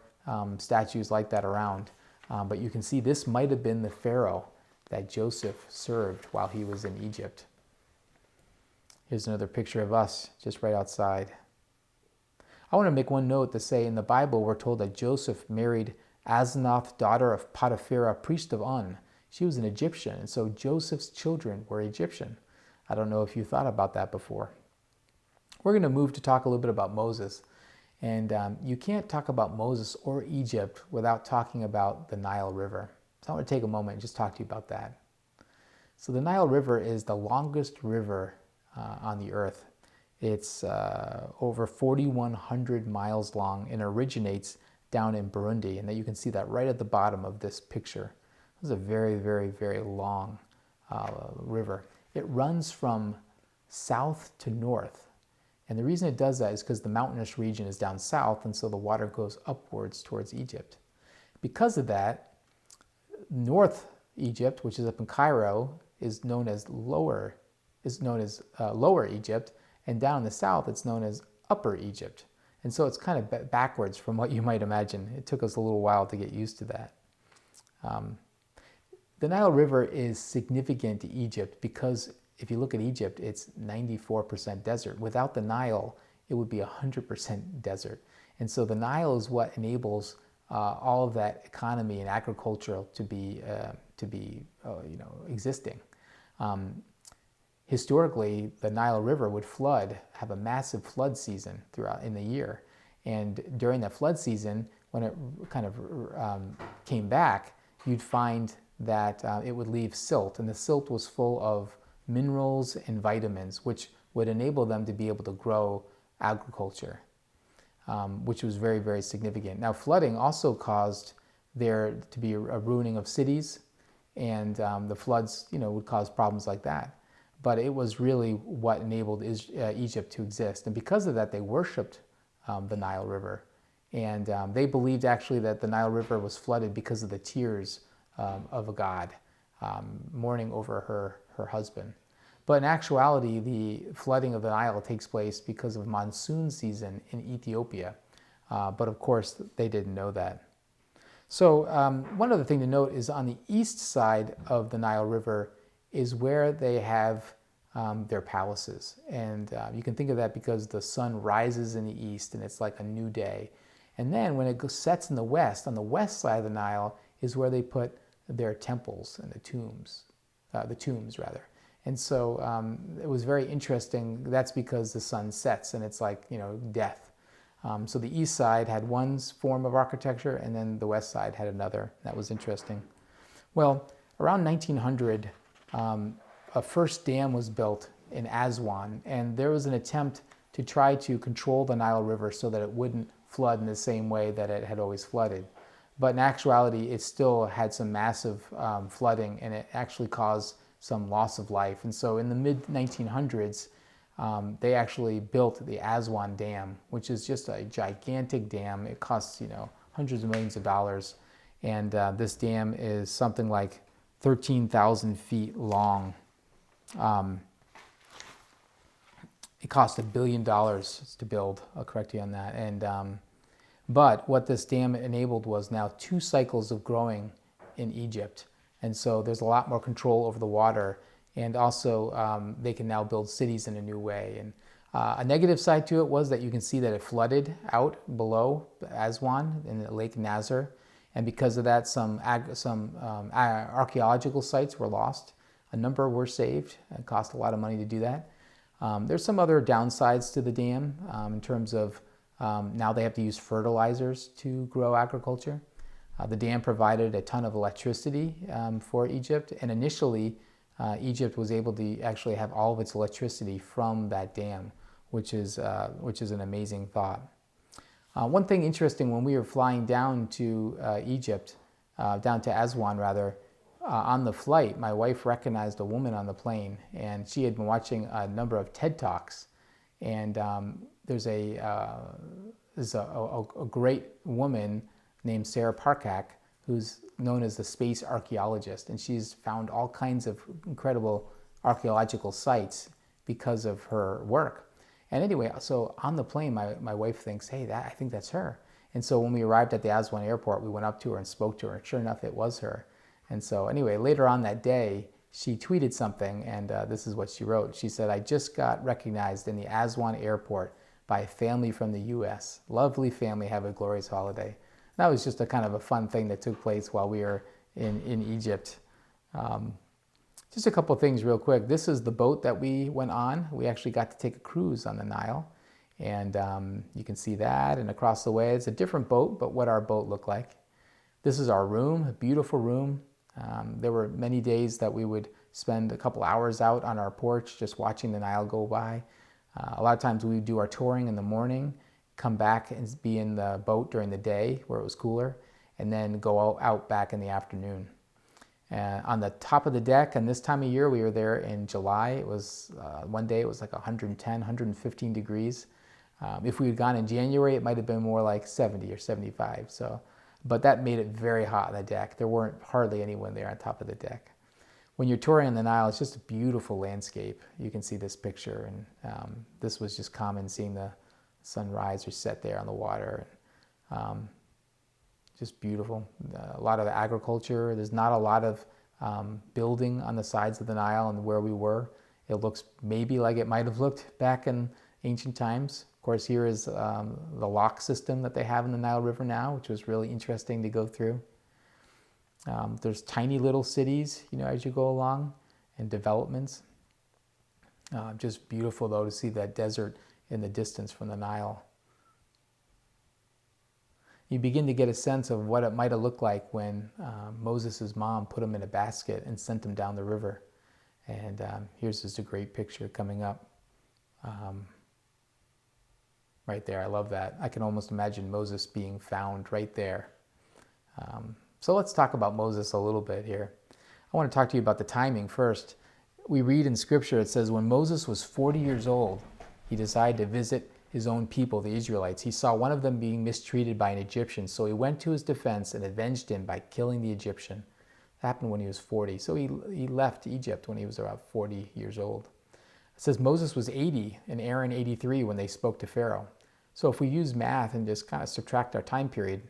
statues like that around. But you can see this might have been the pharaoh that Joseph served while he was in Egypt. Here's another picture of us just right outside. I want to make one note to say in the Bible we're told that Joseph married Asenath, daughter of Potiphera, priest of On. She was an Egyptian, and so Joseph's children were Egyptian. I don't know if you thought about that before. We're going to move to talk a little bit about Moses. And you can't talk about Moses or Egypt without talking about the Nile River. So I want to take a moment and just talk to you about that. So the Nile River is the longest river on the earth. It's over 4,100 miles long and originates down in Burundi. And you can see that right at the bottom of this picture. This is a very, very, very long river. It runs from south to north. And the reason it does that is because the mountainous region is down south, and so the water goes upwards towards Egypt. Because of that, North Egypt, which is up in Cairo, is known as Lower Egypt, and down in the south, it's known as Upper Egypt. And so it's kind of backwards from what you might imagine. It took us a little while to get used to that. The Nile River is significant to Egypt because if you look at Egypt, it's 94% desert. Without the Nile, it would be 100% desert. And so the Nile is what enables all of that economy and agriculture to be existing. historically, the Nile River would have a massive flood season throughout in the year. And during that flood season, when it kind of came back, you'd find that it would leave silt, and the silt was full of minerals and vitamins, which would enable them to be able to grow agriculture, which was very, very significant. Now, flooding also caused there to be a ruining of cities, and the floods, would cause problems like that. But it was really what enabled Egypt to exist. And because of that, they worshipped the Nile River. And they believed actually that the Nile River was flooded because of the tears of a god mourning over her husband. But in actuality, the flooding of the Nile takes place because of monsoon season in Ethiopia. But of course, they didn't know that. So one other thing to note is on the east side of the Nile River is where they have their palaces. And you can think of that because the sun rises in the east and it's like a new day. And then when it sets in the west, on the west side of the Nile, is where they put their temples and the tombs rather. And so it was very interesting. That's because the sun sets and it's like, death. So the east side had one form of architecture and then the west side had another. That was interesting. Well, around 1900, a first dam was built in Aswan, and there was an attempt to try to control the Nile River so that it wouldn't flood in the same way that it had always flooded. But in actuality, it still had some massive flooding, and it actually caused some loss of life. And so in the mid-1900s, they actually built the Aswan Dam, which is just a gigantic dam. It costs, hundreds of millions of dollars. And this dam is something like 13,000 feet long. It cost $1 billion to build. I'll correct you on that. And but what this dam enabled was now 2 cycles of growing in Egypt. And so there's a lot more control over the water. And also they can now build cities in a new way. And a negative side to it was that you can see that it flooded out below Aswan in the Lake Nasser. And because of that, some archaeological sites were lost. A number were saved. It cost a lot of money to do that. There's some other downsides to the dam in terms of now they have to use fertilizers to grow agriculture. The dam provided a ton of electricity for Egypt, and initially Egypt was able to actually have all of its electricity from that dam, which is an amazing thought. One thing interesting, when we were flying down to Egypt, down to Aswan rather, on the flight, my wife recognized a woman on the plane, and she had been watching a number of TED Talks. And there's a great woman named Sarah Parcak, who's known as the space archeologist, and she's found all kinds of incredible archaeological sites because of her work. And anyway, so on the plane, my wife thinks, hey, I think that's her. And so when we arrived at the Aswan airport, we went up to her and spoke to her, and sure enough, it was her. And so anyway, later on that day, she tweeted something, and this is what she wrote. She said, I just got recognized in the Aswan airport by a family from the U.S. Lovely family, have a glorious holiday. That was just a kind of a fun thing that took place while we were in Egypt. Just a couple of things real quick. This is the boat that we went on. We actually got to take a cruise on the Nile. And you can see that, and across the way, it's a different boat, but what our boat looked like. This is our room, a beautiful room. There were many days that we would spend a couple hours out on our porch just watching the Nile go by. A lot of times we would do our touring in the morning, come back and be in the boat during the day where it was cooler, and then go out back in the afternoon. On the top of the deck, and this time of year, we were there in July. It was one day it was like 110, 115 degrees. If we had gone in January, it might have been more like 70 or 75. But that made it very hot on the deck. There weren't hardly anyone there on top of the deck. When you're touring on the Nile, it's just a beautiful landscape. You can see this picture, and this was just common, seeing the sun rise or set there on the water. Just beautiful. A lot of agriculture. There's not a lot of building on the sides of the Nile and where we were. It looks maybe like it might have looked back in ancient times. Of course, here is the lock system that they have in the Nile River now, which was really interesting to go through. There's tiny little cities, as you go along, and developments. Just beautiful, though, to see that desert in the distance from the Nile. You begin to get a sense of what it might have looked like when Moses' mom put him in a basket and sent him down the river. And here's just a great picture coming up right there. I love that. I can almost imagine Moses being found right there. So let's talk about Moses a little bit here. I want to talk to you about the timing first. We read in Scripture, it says, when Moses was 40 years old, he decided to visit his own people, the Israelites. He saw one of them being mistreated by an Egyptian, so he went to his defense and avenged him by killing the Egyptian. That happened when he was 40. So he left Egypt when he was about 40 years old. It says Moses was 80 and Aaron 83 when they spoke to Pharaoh. So if we use math and just kind of subtract our time period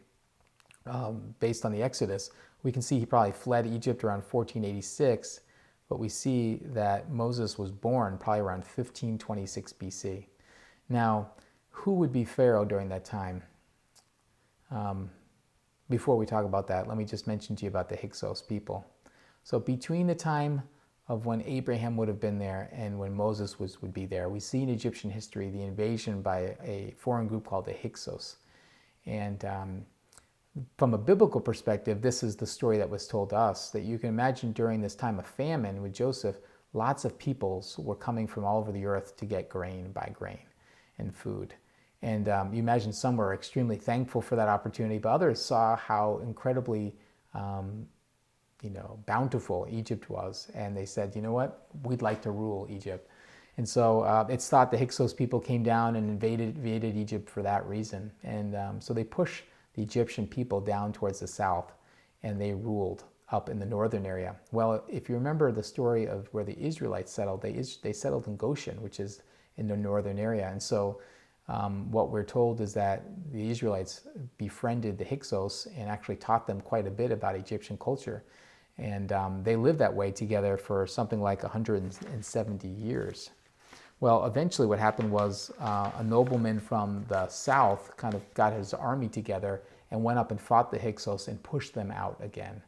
based on the Exodus, we can see he probably fled Egypt around 1486, but we see that Moses was born probably around 1526 BC. Now, who would be Pharaoh during that time? Before we talk about that, let me just mention to you about the Hyksos people. So between the time of when Abraham would have been there and when Moses would be there, we see in Egyptian history the invasion by a foreign group called the Hyksos. And from a biblical perspective, this is the story that was told to us, that you can imagine during this time of famine with Joseph, lots of peoples were coming from all over the earth to get grain by grain and food. And you imagine some were extremely thankful for that opportunity, but others saw how incredibly bountiful Egypt was. And they said, you know what, we'd like to rule Egypt. And so it's thought the Hyksos people came down and invaded Egypt for that reason. And so they pushed the Egyptian people down towards the south, and they ruled up in the northern area. Well, if you remember the story of where the Israelites settled, they settled in Goshen, which is in the northern area. And so what we're told is that the Israelites befriended the Hyksos and actually taught them quite a bit about Egyptian culture. And they lived that way together for something like 170 years. Well, eventually what happened was a nobleman from the south kind of got his army together and went up and fought the Hyksos and pushed them out again.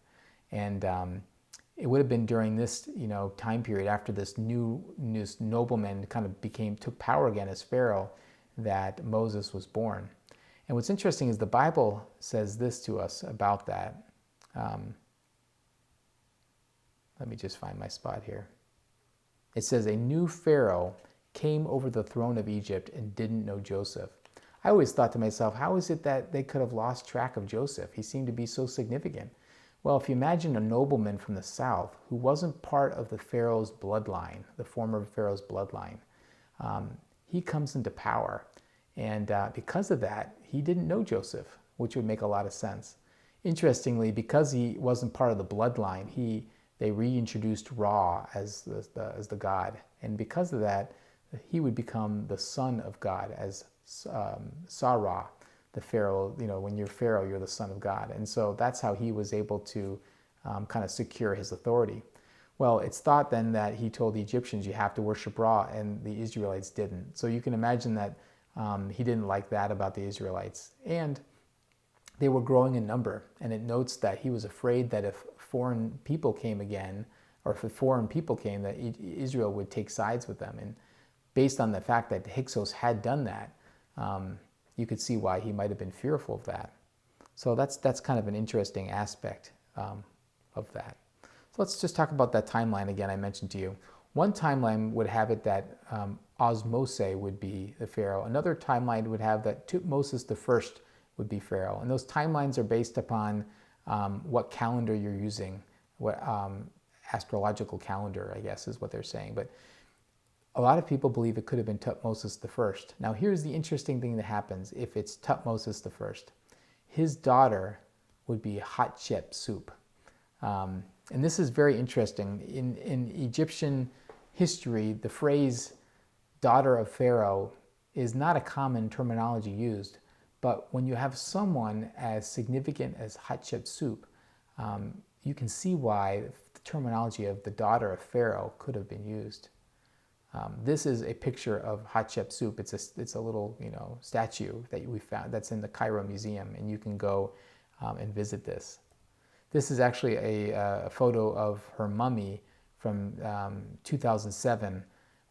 And it would have been during this time period after this nobleman kind of took power again as Pharaoh that Moses was born. And what's interesting is the Bible says this to us about that. Let me just find my spot here. It says, a new Pharaoh came over the throne of Egypt and didn't know Joseph. I always thought to myself, how is it that they could have lost track of Joseph? He seemed to be so significant. Well, if you imagine a nobleman from the south who wasn't part of the Pharaoh's bloodline, the former Pharaoh's bloodline, he comes into power. And because of that, he didn't know Joseph, which would make a lot of sense. Interestingly, because he wasn't part of the bloodline, they reintroduced Ra as the god. And because of that, he would become the son of God as Sarah, the Pharaoh. When you're Pharaoh, you're the son of God. And so that's how he was able to kind of secure his authority. Well, it's thought then that he told the Egyptians, you have to worship Ra, and the Israelites didn't. So you can imagine that he didn't like that about the Israelites. And they were growing in number. And it notes that he was afraid that if foreign people came again, or if foreign people came, that Israel would take sides with them. And based on the fact that the Hyksos had done that, you could see why he might have been fearful of that. So that's kind of an interesting aspect of that. So let's just talk about that timeline again I mentioned to you. One timeline would have it that Osmose would be the Pharaoh. Another timeline would have that Tutmosis I would be Pharaoh. And those timelines are based upon what calendar you're using, what astrological calendar, I guess, is what they're saying. But a lot of people believe it could have been Tutmosis I. Now, here's the interesting thing that happens if it's Tutmosis I. His daughter would be Hatshepsut. And this is very interesting. In Egyptian history, the phrase daughter of Pharaoh is not a common terminology used. But when you have someone as significant as Hatshepsut, you can see why the terminology of the daughter of Pharaoh could have been used. This is a picture of Hatshepsut. It's a little statue that we found that's in the Cairo Museum, and you can go and visit this. This is actually a photo of her mummy from 2007,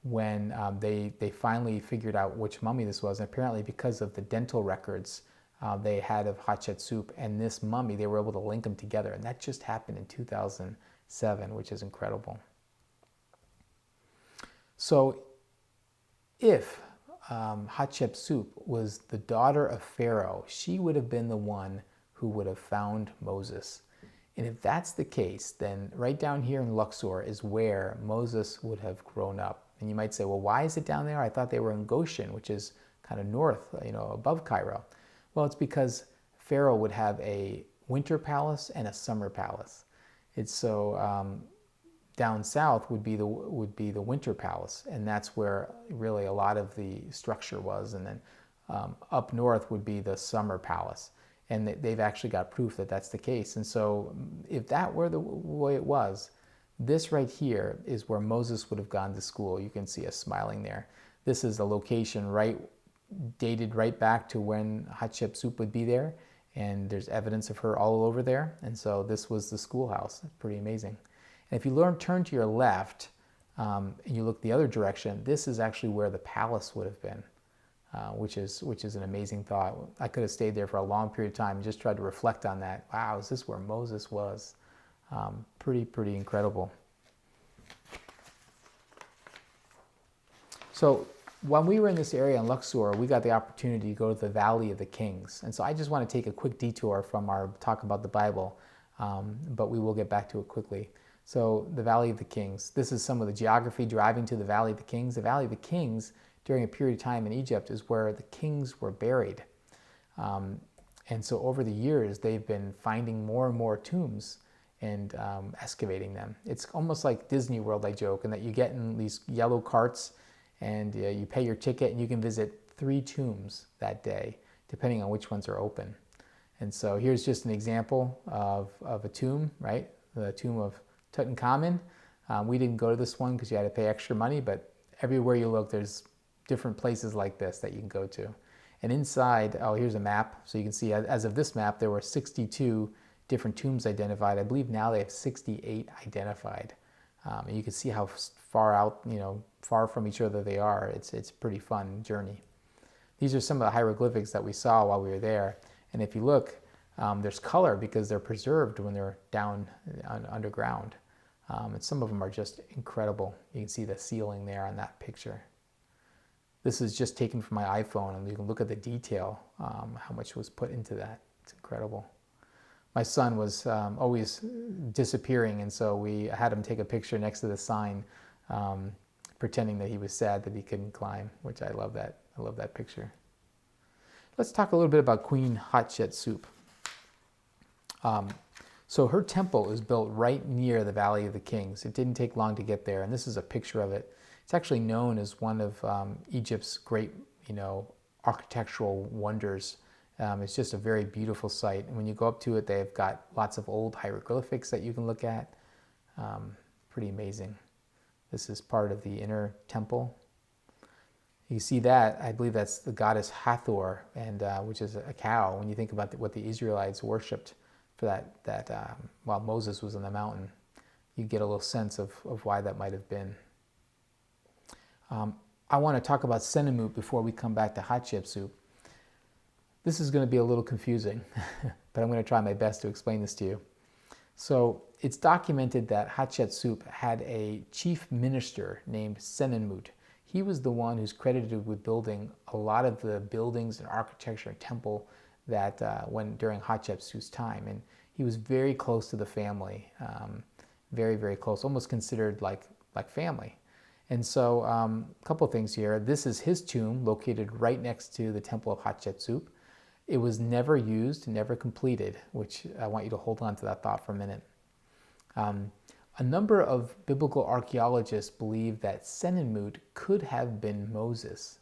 when they finally figured out which mummy this was. And apparently because of the dental records they had of Hatshepsut and this mummy, they were able to link them together. And that just happened in 2007, which is incredible. So if Hatshepsut was the daughter of Pharaoh, she would have been the one who would have found Moses. And if that's the case, then right down here in Luxor is where Moses would have grown up. And you might say, well, why is it down there? I thought they were in Goshen, which is kind of north, above Cairo. Well, it's because Pharaoh would have a winter palace and a summer palace. It's so down south would be the winter palace, and that's where really a lot of the structure was. And then up north would be the summer palace. And they've actually got proof that that's the case. And so if that were the way it was, this right here is where Moses would have gone to school. You can see us smiling there. This is a location dated right back to when Hatshepsut would be there. And there's evidence of her all over there. And so this was the schoolhouse. Pretty amazing. And if you turn to your left and you look the other direction, this is actually where the palace would have been. Which is an amazing thought. I could have stayed there for a long period of time and just tried to reflect on that. Wow, is this where Moses was? Pretty incredible. So when we were in this area in Luxor, we got the opportunity to go to the Valley of the Kings. And so I just want to take a quick detour from our talk about the Bible, but we will get back to it quickly. So the Valley of the Kings. This is some of the geography driving to the Valley of the Kings. The Valley of the Kings, during a period of time in Egypt, is where the kings were buried. And so over the years, they've been finding more and more tombs and excavating them. It's almost like Disney World, I joke, in that you get in these yellow carts and you pay your ticket and you can visit 3 tombs that day, depending on which ones are open. And so here's just an example of a tomb, right? The tomb of Tutankhamun. We didn't go to this one because you had to pay extra money, but everywhere you look, there's different places like this that you can go to. And inside, here's a map. So you can see as of this map, there were 62 different tombs identified. I believe now they have 68 identified. And you can see how far from each other they are. It's a pretty fun journey. These are some of the hieroglyphics that we saw while we were there. And if you look, there's color because they're preserved when they're down underground. And some of them are just incredible. You can see the ceiling there on that picture. This is just taken from my iPhone, and you can look at the detail, how much was put into that. It's incredible. My son was always disappearing, and so we had him take a picture next to the sign, pretending that he was sad that he couldn't climb, which I love that. I love that picture. Let's talk a little bit about Queen Hatshepsut. So her temple is built right near the Valley of the Kings. It didn't take long to get there, and this is a picture of it. It's actually known as one of Egypt's great, architectural wonders. It's just a very beautiful site. And when you go up to it, they've got lots of old hieroglyphics that you can look at. Pretty amazing. This is part of the inner temple. You see that, I believe that's the goddess Hathor, and which is a cow. When you think about what the Israelites worshipped for that while Moses was on the mountain, you get a little sense of why that might have been. I want to talk about Senenmut before we come back to Hatshepsut. This is going to be a little confusing, but I'm going to try my best to explain this to you. So it's documented that Hatshepsut had a chief minister named Senenmut. He was the one who's credited with building a lot of the buildings and architecture and temple that went during Hatshepsut's time. And he was very close to the family, very, very close, almost considered like family. And so a couple things here. This is his tomb located right next to the temple of Hatshepsut. It was never used, never completed, which I want you to hold on to that thought for a minute. A number of biblical archaeologists believe that Senenmut could have been Moses.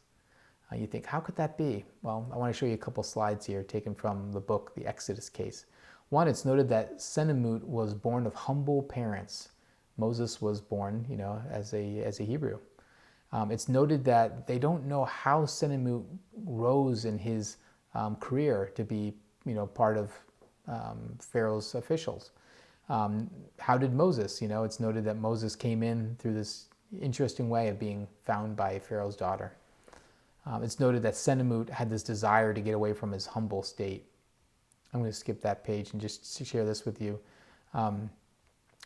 You think, how could that be? Well, I want to show you a couple slides here taken from the book, The Exodus Case. One, it's noted that Senenmut was born of humble parents. Moses was born, as a Hebrew. It's noted that they don't know how Senenmut rose in his career to be, part of Pharaoh's officials. How did Moses? It's noted that Moses came in through this, interesting way of being found by Pharaoh's daughter. It's noted that Senenmut had this desire to get away from his humble state. I'm going to skip that page and just share this with you.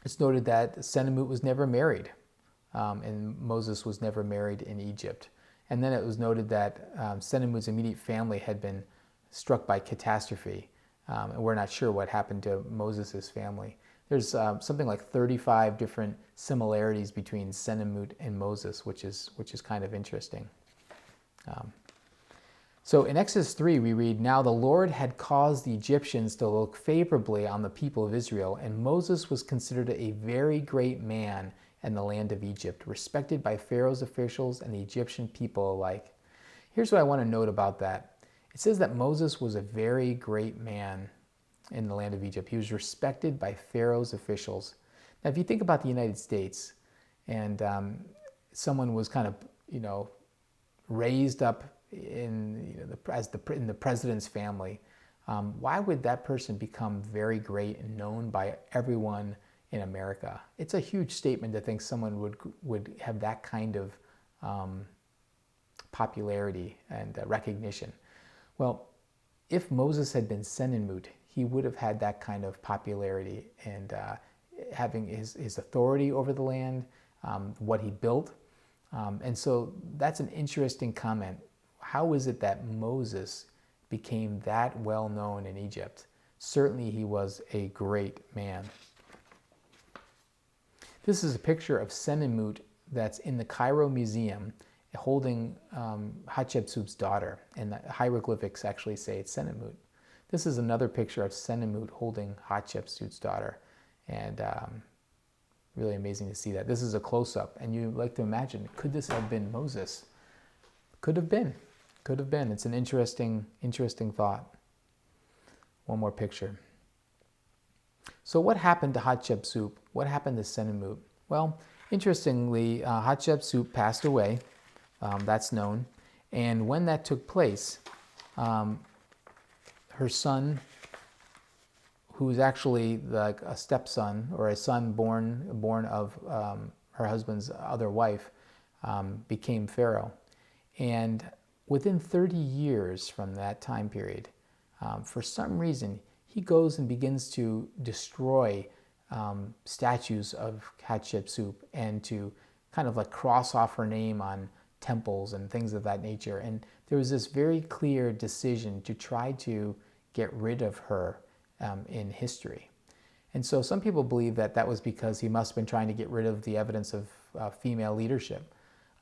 It's noted that Senenmut was never married, and Moses was never married in Egypt. And then it was noted that Senenmut's immediate family had been struck by catastrophe, and we're not sure what happened to Moses' family. There's something like 35 different similarities between Senenmut and Moses, which is kind of interesting. So in Exodus 3, we read, "Now the Lord had caused the Egyptians to look favorably on the people of Israel, and Moses was considered a very great man in the land of Egypt, respected by Pharaoh's officials and the Egyptian people alike." Here's what I want to note about that. It says that Moses was a very great man in the land of Egypt. He was respected by Pharaoh's officials. Now, if you think about the United States, and someone was kind of, raised up in the president's family, why would that person become very great and known by everyone in America? It's a huge statement to think someone would have that kind of popularity and recognition. Well, if Moses had been Senenmut, he would have had that kind of popularity and having his authority over the land, what he built. And so that's an interesting comment. How is it that Moses became that well known in Egypt? Certainly he was a great man. This is a picture of Senenmut that's in the Cairo Museum holding Hatshepsut's daughter, and the hieroglyphics actually say it's Senenmut. This is another picture of Senenmut holding Hatshepsut's daughter, and really amazing to see that. This is a close-up, and you like to imagine, could this have been Moses? Could have been. Could have been. It's an interesting thought. One more picture. So what happened to Hatshepsut? What happened to Senenmut? Well, interestingly, Hatshepsut passed away. That's known. And when that took place, her son, who's actually like a stepson or a son born of her husband's other wife, became Pharaoh. And within 30 years from that time period, for some reason, he goes and begins to destroy statues of Hatshepsut and to kind of like cross off her name on temples and things of that nature. And there was this very clear decision to try to get rid of her in history. And so some people believe that that was because he must have been trying to get rid of the evidence of female leadership.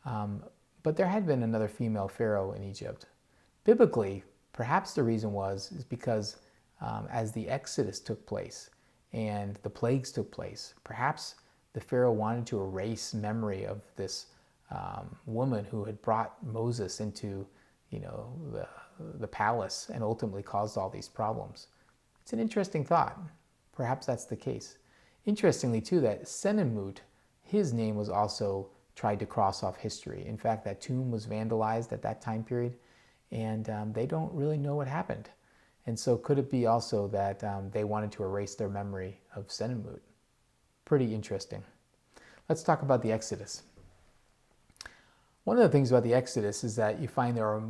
But there had been another female pharaoh in Egypt. Biblically, perhaps the reason is because as the Exodus took place and the plagues took place, perhaps the pharaoh wanted to erase memory of this woman who had brought Moses into, the palace and ultimately caused all these problems. It's an interesting thought. Perhaps that's the case. Interestingly, too, that Senenmut, his name was also tried to cross off history. In fact, that tomb was vandalized at that time period, and they don't really know what happened. And so could it be also that they wanted to erase their memory of Senenmut? Pretty interesting. Let's talk about the Exodus. One of the things about the Exodus is that you find there are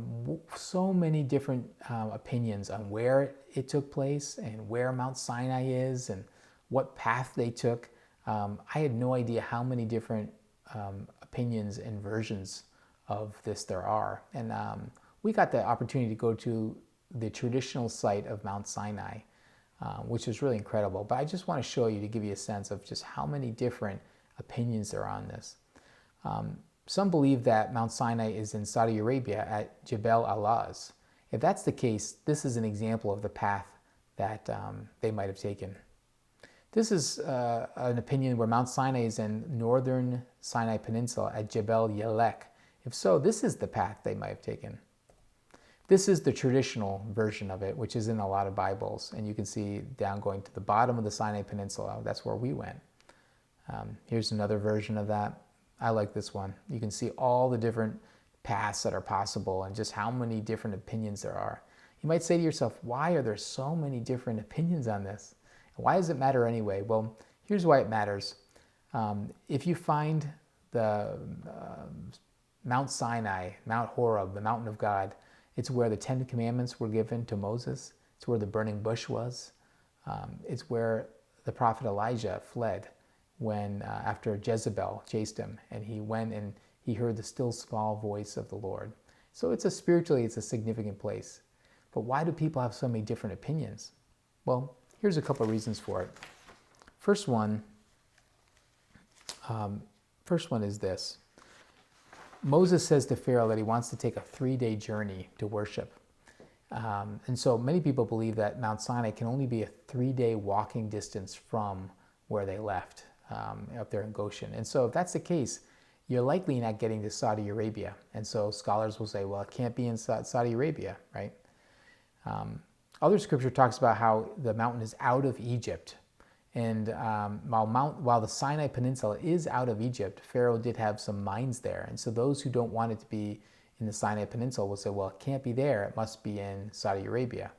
so many different opinions on where it took place and where Mount Sinai is and what path they took. I had no idea how many different opinions and versions of this there are. And we got the opportunity to go to the traditional site of Mount Sinai, which is really incredible. But I just want to show you to give you a sense of just how many different opinions there are on this. Some believe that Mount Sinai is in Saudi Arabia at Jebel Alaz. If that's the case, this is an example of the path that they might have taken. This is an opinion where Mount Sinai is in northern Sinai Peninsula at Jebel Yelek. If so, this is the path they might have taken. This is the traditional version of it, which is in a lot of Bibles. And you can see down going to the bottom of the Sinai Peninsula. That's where we went. Here's another version of that. I like this one. You can see all the different paths that are possible and just how many different opinions there are. You might say to yourself, why are there so many different opinions on this? Why does it matter anyway? Well, here's why it matters. If you find the Mount Sinai, Mount Horeb, the mountain of God. It's where the Ten Commandments were given to Moses. It's where the burning bush was. It's where the prophet Elijah fled when after Jezebel chased him, and he went and he heard the still small voice of the Lord. So spiritually, it's a significant place. But why do people have so many different opinions? Well, here's a couple of reasons for it. First one is this. Moses says to Pharaoh that he wants to take a 3-day journey to worship. And so many people believe that Mount Sinai can only be a 3-day walking distance from where they left, up there in Goshen. And so if that's the case, you're likely not getting to Saudi Arabia. And so scholars will say, well, it can't be in Saudi Arabia, right? Other scripture talks about how the mountain is out of Egypt. And while the Sinai Peninsula is out of Egypt, Pharaoh did have some mines there. And so those who don't want it to be in the Sinai Peninsula will say, well, it can't be there. It must be in Saudi Arabia.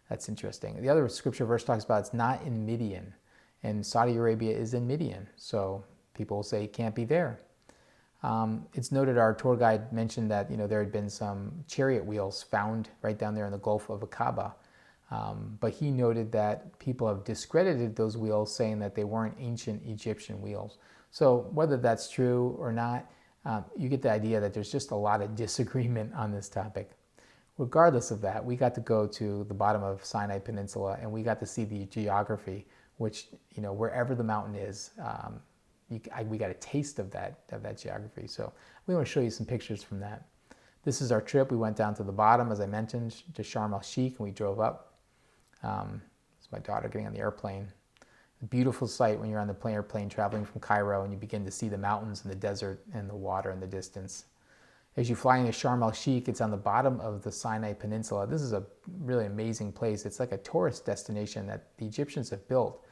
That's interesting. The other scripture verse talks about it's not in Midian. And Saudi Arabia is in Midian. So people will say it can't be there. It's noted, our tour guide mentioned that there had been some chariot wheels found right down there in the Gulf of Aqaba. But he noted that people have discredited those wheels, saying that they weren't ancient Egyptian wheels. So whether that's true or not, you get the idea that there's just a lot of disagreement on this topic. Regardless of that, we got to go to the bottom of Sinai Peninsula, and we got to see the geography, which, wherever the mountain is, we got a taste of that geography. So we want to show you some pictures from that. This is our trip. We went down to the bottom, as I mentioned, to Sharm el-Sheikh, and we drove up. It's my daughter getting on the airplane. A beautiful sight when you're on the airplane traveling from Cairo and you begin to see the mountains and the desert and the water in the distance. As you fly into Sharm el-Sheikh, it's on the bottom of the Sinai Peninsula. This is a really amazing place. It's like a tourist destination that the Egyptians have built,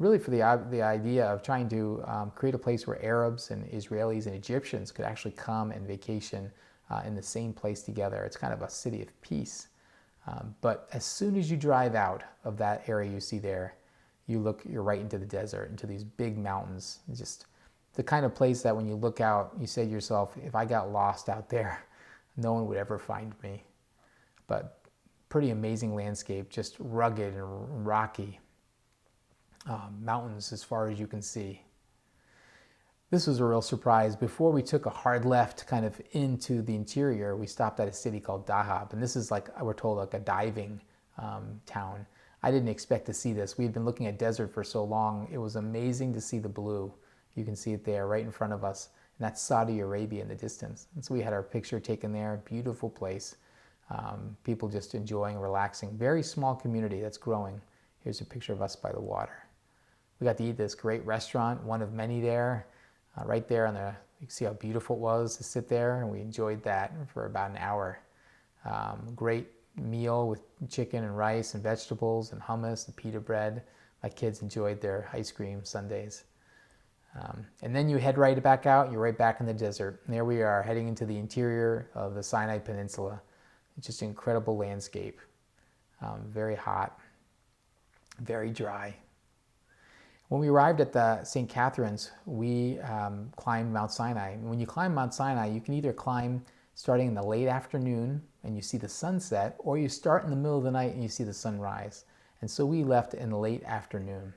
really for the idea of trying to create a place where Arabs and Israelis and Egyptians could actually come and vacation in the same place together. It's kind of a city of peace. But as soon as you drive out of that area you see there, you're right into the desert, into these big mountains. It's just the kind of place that when you look out, you say to yourself, if I got lost out there, no one would ever find me. But pretty amazing landscape, just rugged and rocky. Mountains as far as you can see. This was a real surprise. Before we took a hard left kind of into the interior, we stopped at a city called Dahab. And this is we're told, like a diving town. I didn't expect to see this. We had been looking at desert for so long. It was amazing to see the blue. You can see it there right in front of us. And that's Saudi Arabia in the distance. And so we had our picture taken there. Beautiful place. People just enjoying, relaxing. Very small community that's growing. Here's a picture of us by the water. We got to eat this great restaurant, one of many there. Right there you can see how beautiful it was to sit there, and we enjoyed that for about an hour. Great meal with chicken and rice and vegetables and hummus and pita bread. My kids enjoyed their ice cream sundaes. And then you head right back out, you're right back in the desert. And there we are, heading into the interior of the Sinai Peninsula. It's just an incredible landscape. Very hot, very dry. When we arrived at the St. Catherine's, we climbed Mount Sinai. And when you climb Mount Sinai, you can either climb starting in the late afternoon and you see the sunset, or you start in the middle of the night and you see the sunrise. And so we left in the late afternoon.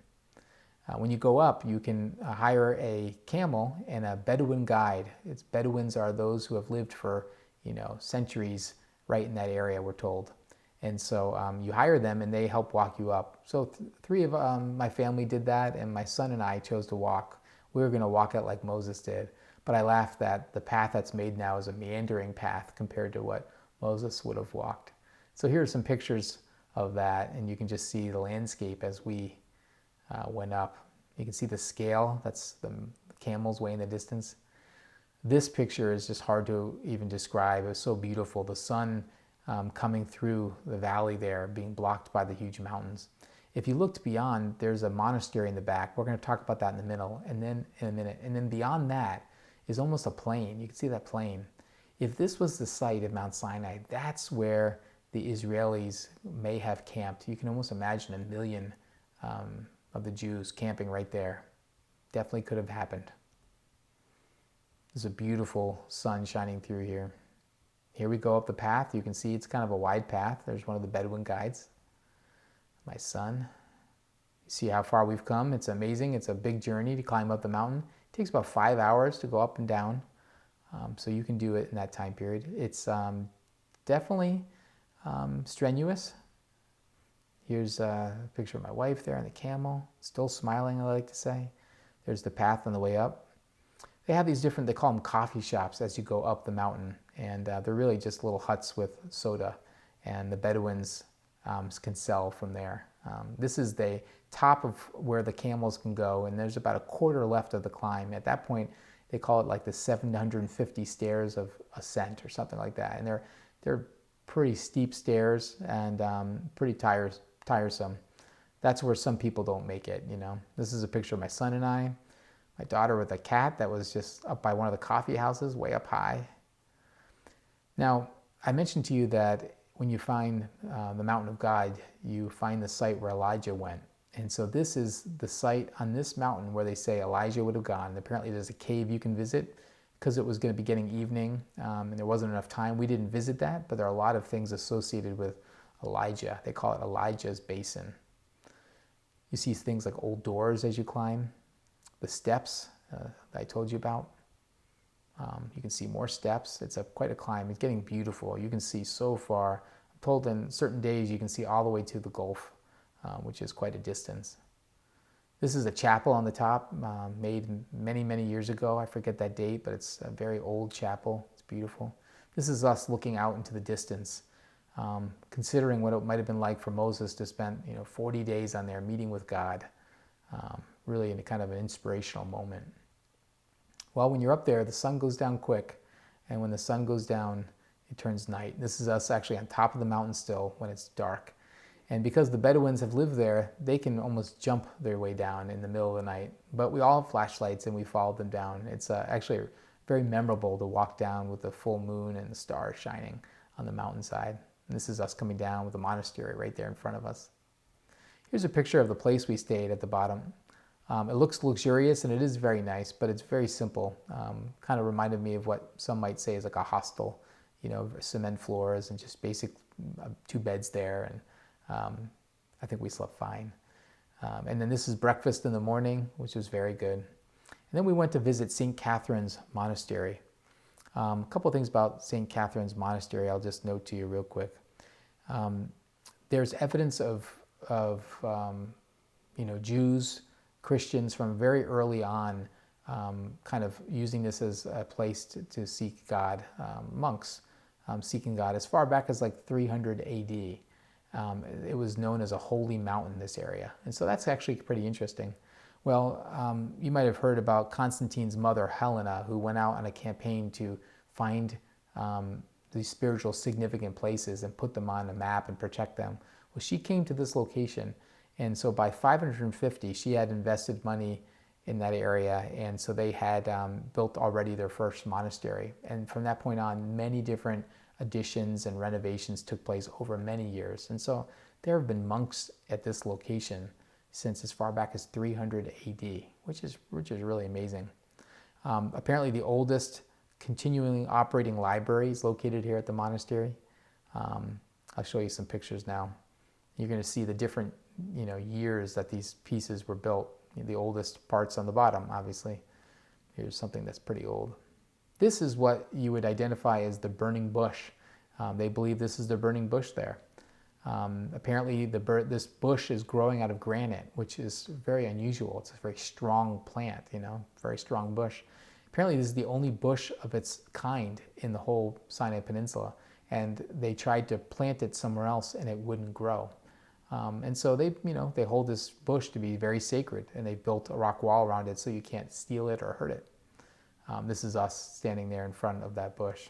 When you go up, you can hire a camel and a Bedouin guide. Bedouins are those who have lived for centuries right in that area, we're told. And so you hire them and they help walk you up. So three of my family did that, and my son and I chose to walk. We were going to walk it like Moses did. But I laughed that the path that's made now is a meandering path compared to what Moses would have walked. So here are some pictures of that, and you can just see the landscape as we went up. You can see the scale. That's the camels way in the distance. This picture is just hard to even describe. It was so beautiful. The sun coming through the valley there, being blocked by the huge mountains. If you looked beyond, there's a monastery in the back. We're going to talk about that in the middle, and then in a minute. And then beyond that is almost a plain. You can see that plain. If this was the site of Mount Sinai, that's where the Israelis may have camped. You can almost imagine 1 million of the Jews camping right there. Definitely could have happened. There's a beautiful sun shining through here. Here we go up the path. You can see it's kind of a wide path. There's one of the Bedouin guides, my son. You see how far we've come. It's amazing. It's a big journey to climb up the mountain. It takes about 5 hours to go up and down. So you can do it in that time period. It's definitely strenuous. Here's a picture of my wife there on the camel, still smiling, I like to say. There's the path on the way up. They have these different, they call them coffee shops as you go up the mountain. And they're really just little huts with soda. And the Bedouins can sell from there. This is the top of where the camels can go, and there's about a quarter left of the climb. At that point, they call it like the 750 stairs of ascent or something like that. And they're pretty steep stairs and pretty tiresome. That's where some people don't make it, you know. This is a picture of my son and I. My daughter with a cat that was just up by one of the coffee houses, way up high. Now, I mentioned to you that when you find the Mountain of God, you find the site where Elijah went. And so this is the site on this mountain where they say Elijah would have gone. And apparently there's a cave you can visit because it was going to be getting evening and there wasn't enough time. We didn't visit that, but there are a lot of things associated with Elijah. They call it Elijah's Basin. You see things like old doors as you climb, the steps that I told you about. You can see more steps. It's quite a climb. It's getting beautiful. You can see so far. I'm told in certain days you can see all the way to the Gulf, which is quite a distance. This is a chapel on the top, made many, many years ago. I forget that date, but it's a very old chapel. It's beautiful. This is us looking out into the distance, considering what it might have been like for Moses to spend 40 days on there meeting with God, really in a kind of an inspirational moment. Well, when you're up there, the sun goes down quick, and when the sun goes down, it turns night. This is us actually on top of the mountain still when it's dark. And because the Bedouins have lived there, they can almost jump their way down in the middle of the night. But we all have flashlights and we followed them down. It's actually very memorable to walk down with the full moon and the stars shining on the mountainside. And this is us coming down with the monastery right there in front of us. Here's a picture of the place we stayed at the bottom. It looks luxurious and it is very nice, but it's very simple. Kind of reminded me of what some might say is like a hostel, cement floors and just basic 2 beds there. And I think we slept fine. And then this is breakfast in the morning, which was very good. And then we went to visit St. Catherine's Monastery. A couple of things about St. Catherine's Monastery I'll just note to you real quick. There's evidence of Jews, Christians from very early on kind of using this as a place to seek God, monks seeking God as far back as like 300 AD. It was known as a holy mountain, this area. And so that's actually pretty interesting. Well, you might have heard about Constantine's mother, Helena, who went out on a campaign to find these spiritual significant places and put them on a map and protect them. Well, she came to this location. And so by 550, she had invested money in that area. And so they had built already their first monastery. And from that point on, many different additions and renovations took place over many years. And so there have been monks at this location since as far back as 300 AD, which is really amazing. Apparently the oldest continuing operating library is located here at the monastery. I'll show you some pictures now. You're going to see the different years that these pieces were built. The oldest parts on the bottom, obviously. Here's something that's pretty old. This is what you would identify as the burning bush. They believe this is the burning bush there. Apparently this bush is growing out of granite, which is very unusual. It's a very strong plant, very strong bush. Apparently this is the only bush of its kind in the whole Sinai Peninsula. And they tried to plant it somewhere else and it wouldn't grow. And so they hold this bush to be very sacred, and they built a rock wall around it so you can't steal it or hurt it. This is us standing there in front of that bush.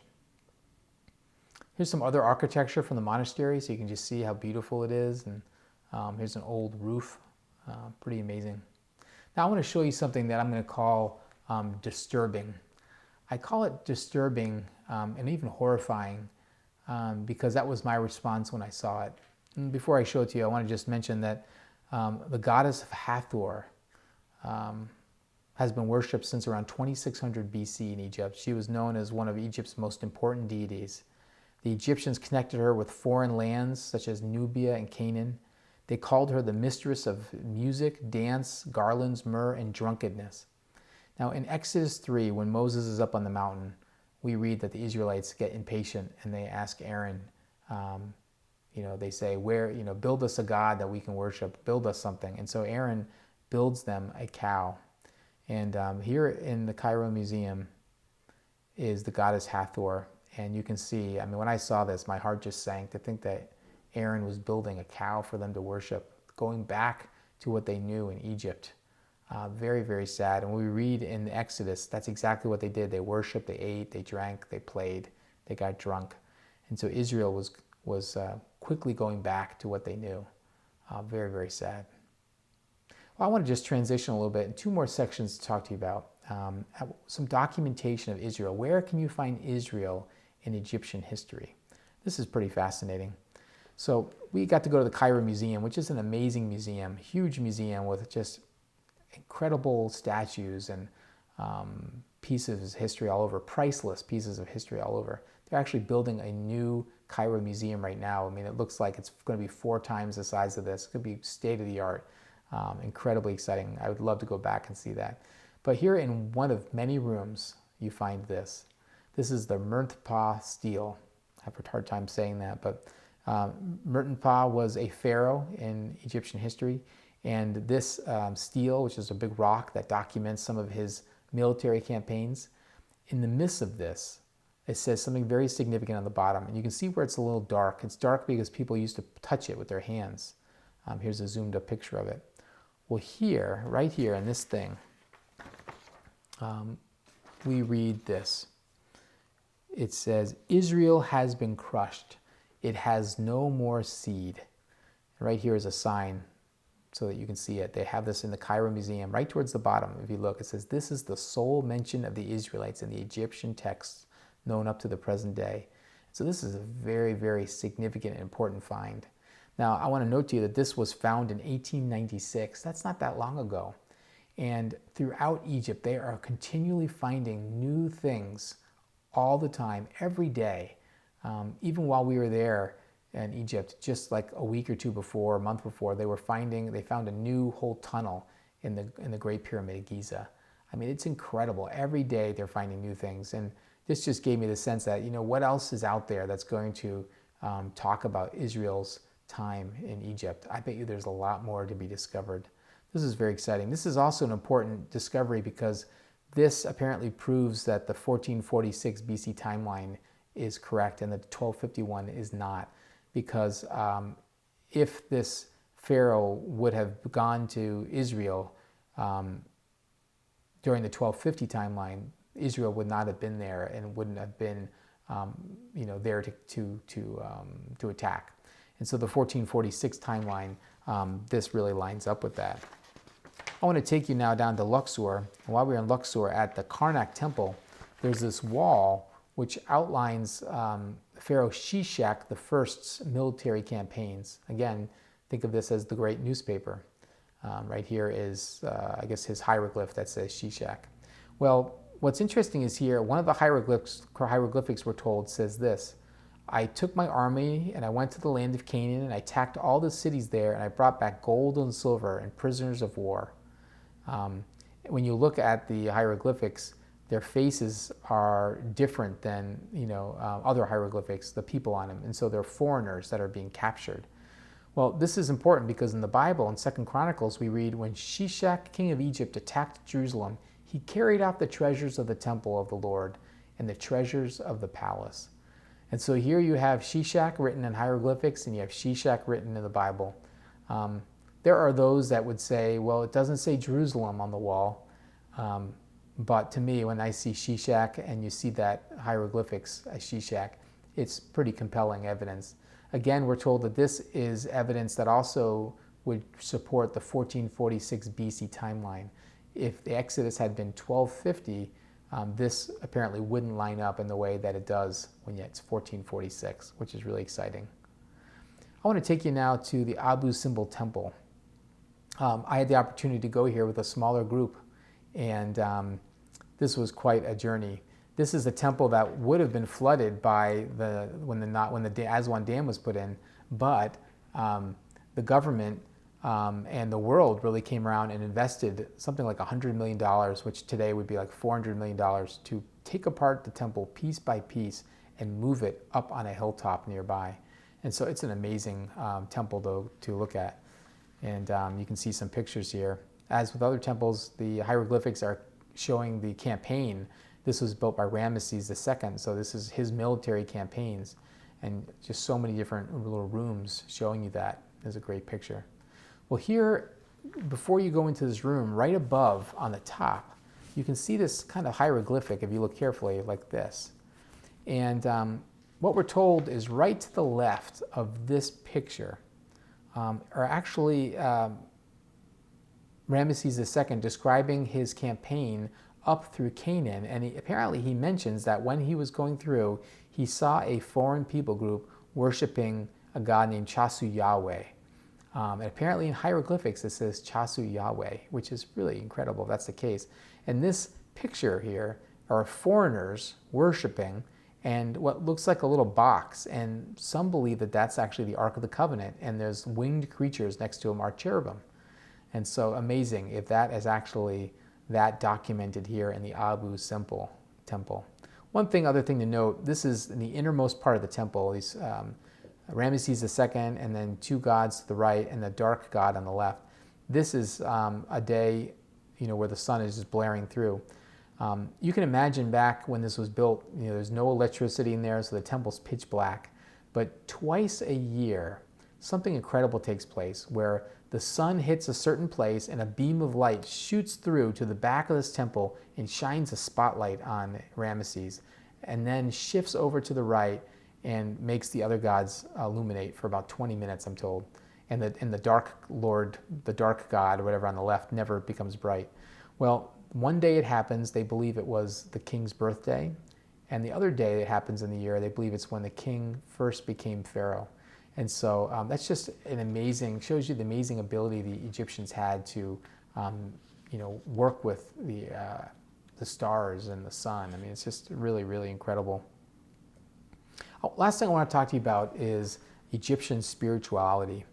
Here's some other architecture from the monastery, so you can just see how beautiful it is. And here's an old roof, pretty amazing. Now I want to show you something that I'm going to call disturbing. I call it disturbing and even horrifying because that was my response when I saw it. And before I show it to you, I want to just mention that the goddess of Hathor has been worshipped since around 2600 BC in Egypt. She was known as one of Egypt's most important deities. The Egyptians connected her with foreign lands such as Nubia and Canaan. They called her the mistress of music, dance, garlands, myrrh, and drunkenness. Now in Exodus 3, when Moses is up on the mountain, we read that the Israelites get impatient and they ask Aaron, they say, build us a god that we can worship, build us something. And so Aaron builds them a cow. And here in the Cairo Museum is the goddess Hathor. And you can see, when I saw this, my heart just sank to think that Aaron was building a cow for them to worship, going back to what they knew in Egypt. Very, very sad. And when we read in Exodus, that's exactly what they did. They worshiped, they ate, they drank, they played, they got drunk. And so Israel was quickly going back to what they knew. Very, very sad. Well, I want to just transition a little bit, and two more sections to talk to you about. Some documentation of Israel. Where can you find Israel in Egyptian history? This is pretty fascinating. So we got to go to the Cairo Museum, which is an amazing museum, huge museum with just incredible statues and pieces of history all over, priceless pieces of history all over. They're actually building a new Cairo Museum right now. It looks like it's going to be 4 times the size of this. It could be state of the art. Incredibly exciting. I would love to go back and see that. But here in one of many rooms, you find this. This is the Mertpa stele. I have a hard time saying that, but Mertpa was a pharaoh in Egyptian history. And this stele, which is a big rock that documents some of his military campaigns, in the midst of this, it says something very significant on the bottom. And you can see where it's a little dark. It's dark because people used to touch it with their hands. Here's a zoomed up picture of it. Well, here, right here in this thing, we read this. It says, Israel has been crushed. It has no more seed. And right here is a sign so that you can see it. They have this in the Cairo Museum, right towards the bottom. If you look, it says, this is the sole mention of the Israelites in the Egyptian texts known up to the present day. So this is a very, very significant and important find. Now, I want to note to you that this was found in 1896. That's not that long ago. And throughout Egypt, they are continually finding new things all the time, every day. Even while we were there in Egypt, just like a week or two before, a month before, they found a new whole tunnel in the Great Pyramid of Giza. It's incredible. Every day they're finding new things. And this just gave me the sense that, what else is out there that's going to talk about Israel's time in Egypt? I bet you there's a lot more to be discovered. This is very exciting. This is also an important discovery because this apparently proves that the 1446 BC timeline is correct and the 1251 is not. Because if this pharaoh would have gone to Israel during the 1250 timeline, Israel would not have been there and wouldn't have been there to attack. And so the 1446 timeline, this really lines up with that. I want to take you now down to Luxor. And while we're in Luxor at the Karnak Temple, there's this wall which outlines Pharaoh Shishak I's military campaigns. Again, think of this as the great newspaper. Right here is, I guess, his hieroglyph that says Shishak. Well, what's interesting is here, one of the hieroglyphics we're told says this: I took my army and I went to the land of Canaan and I attacked all the cities there and I brought back gold and silver and prisoners of war. When you look at the hieroglyphics, their faces are different than other hieroglyphics, the people on them, and so they're foreigners that are being captured. Well, this is important because in the Bible, in 2 Chronicles, we read, when Shishak, king of Egypt, attacked Jerusalem, he carried out the treasures of the temple of the Lord and the treasures of the palace. And so here you have Shishak written in hieroglyphics and you have Shishak written in the Bible. There are those that would say, well, it doesn't say Jerusalem on the wall. But to me, when I see Shishak and you see that hieroglyphics as Shishak, it's pretty compelling evidence. Again, we're told that this is evidence that also would support the 1446 BC timeline. If the Exodus had been 1250, this apparently wouldn't line up in the way that it does when it's 1446, which is really exciting. I want to take you now to the Abu Simbel Temple. I had the opportunity to go here with a smaller group, And this was quite a journey. This is a temple that would have been flooded by when the Aswan Dam was put in, but the government and the world really came around and invested something like $100 million, which today would be like $400 million, to take apart the temple piece by piece and move it up on a hilltop nearby. And so it's an amazing temple to look at. And you can see some pictures here. As with other temples, the hieroglyphics are showing the campaign. This was built by Ramesses II, so this is his military campaigns, and just so many different little rooms showing you that. Is a great picture. Well, here, before you go into this room, right above on the top, you can see this kind of hieroglyphic, if you look carefully, like this. And what we're told is right to the left of this picture are actually Ramesses II describing his campaign up through Canaan, and apparently he mentions that when he was going through, he saw a foreign people group worshiping a god named Chasu Yahweh. And apparently in hieroglyphics it says Chasu Yahweh, which is really incredible if that's the case. And this picture here are foreigners worshiping and what looks like a little box, and some believe that that's actually the Ark of the Covenant, and there's winged creatures next to them are cherubim. And so amazing if that is actually that documented here in the Abu Simbel temple. Other thing to note, this is in the innermost part of the temple, these Ramesses II and then two gods to the right and the dark god on the left. This is a day, where the sun is just blaring through. You can imagine back when this was built, there's no electricity in there, so the temple's pitch black. But twice a year, something incredible takes place where the sun hits a certain place and a beam of light shoots through to the back of this temple and shines a spotlight on Ramesses, and then shifts over to the right and makes the other gods illuminate for about 20 minutes, I'm told. And the dark lord, the dark god, or whatever on the left, never becomes bright. Well, one day it happens, they believe it was the king's birthday, and the other day it happens in the year, they believe it's when the king first became pharaoh. And so that's just shows you the amazing ability the Egyptians had to, work with the stars and the sun. I mean, it's just really, really incredible. Last thing I want to talk to you about is Egyptian spirituality.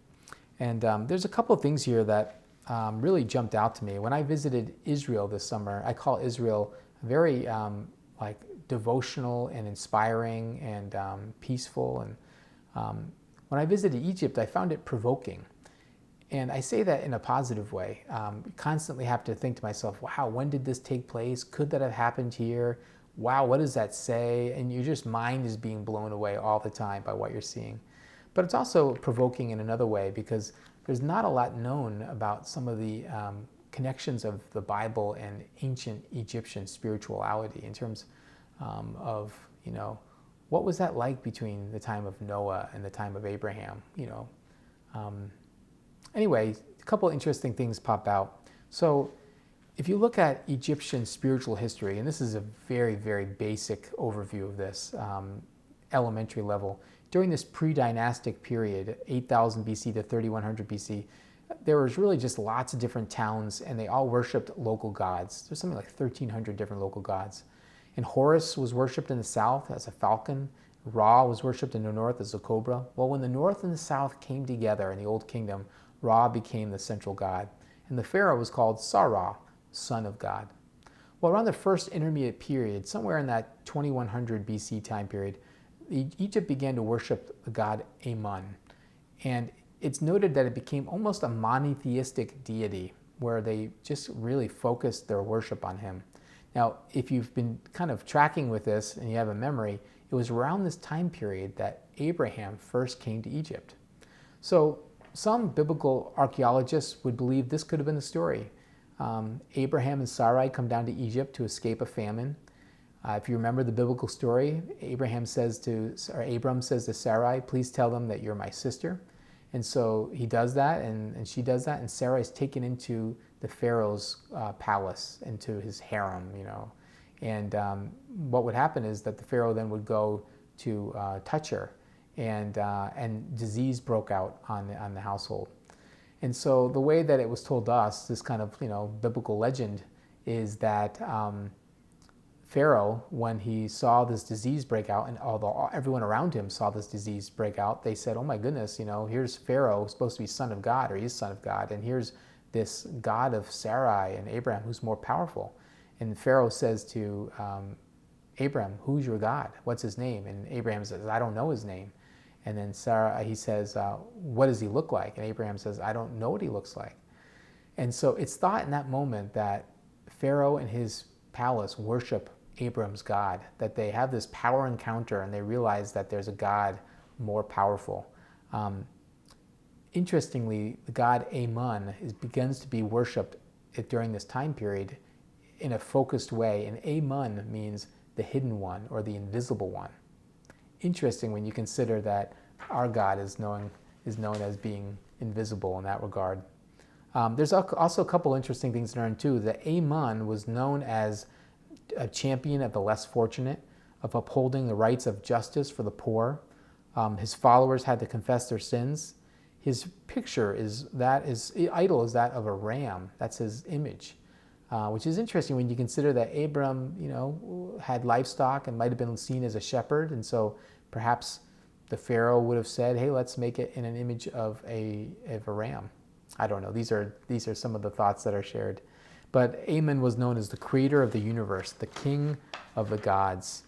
And there's a couple of things here that really jumped out to me. When I visited Israel this summer, I call Israel very devotional and inspiring and peaceful. And when I visited Egypt, I found it provoking. And I say that in a positive way. Constantly have to think to myself, wow, when did this take place? Could that have happened here? Wow, what does that say? And your just mind is being blown away all the time by what you're seeing. But it's also provoking in another way because there's not a lot known about some of the connections of the Bible and ancient Egyptian spirituality in terms of, what was that like between the time of Noah and the time of Abraham, Anyway, a couple interesting things pop out. So if you look at Egyptian spiritual history, and this is a very, very basic overview of this, elementary level, during this pre-dynastic period, 8000 BC to 3100 BC, there was really just lots of different towns, and they all worshipped local gods. There's something like 1,300 different local gods. And Horus was worshipped in the south as a falcon. Ra was worshipped in the north as a cobra. Well, when the north and the south came together in the Old Kingdom, Ra became the central god. And the pharaoh was called Sarah, son of God. Well, around the first intermediate period, somewhere in that 2100 BC time period, Egypt began to worship the god Amun. And it's noted that it became almost a monotheistic deity where they just really focused their worship on him. Now, if you've been kind of tracking with this and you have a memory, it was around this time period that Abraham first came to Egypt. So some biblical archeologists would believe this could have been the story. Abraham and Sarai come down to Egypt to escape a famine. If you remember the biblical story, Abram says to Sarai, please tell them that you're my sister. And so he does that, and she does that, and Sarai is taken into the Pharaoh's palace, into his harem, And what would happen is that the Pharaoh then would go to touch her, and disease broke out on the household. And so the way that it was told to us, this kind of biblical legend, is that Pharaoh, when he saw this disease break out, and although everyone around him saw this disease break out, they said, oh my goodness, here's Pharaoh, supposed to be son of God, or he's son of God, and here's this God of Sarai and Abraham who's more powerful. And Pharaoh says to Abraham, who's your God? What's his name? And Abraham says, I don't know his name. And then he says, what does he look like? And Abraham says, I don't know what he looks like. And so it's thought in that moment that Pharaoh and his palace worship Abram's God, that they have this power encounter and they realize that there's a God more powerful. Interestingly, the god Amun begins to be worshipped during this time period in a focused way, and Amun means the hidden one or the invisible one. Interesting when you consider that our God is known as being invisible in that regard. There's also a couple interesting things to learn too. That Amun was known as a champion of the less fortunate, of upholding the rights of justice for the poor. His followers had to confess their sins. His picture idol is that of a ram. That's his image, which is interesting when you consider that Abram, had livestock and might have been seen as a shepherd, and so perhaps the Pharaoh would have said, "Hey, let's make it in an image of a ram." I don't know. These are some of the thoughts that are shared. But Amun was known as the creator of the universe, the king of the gods.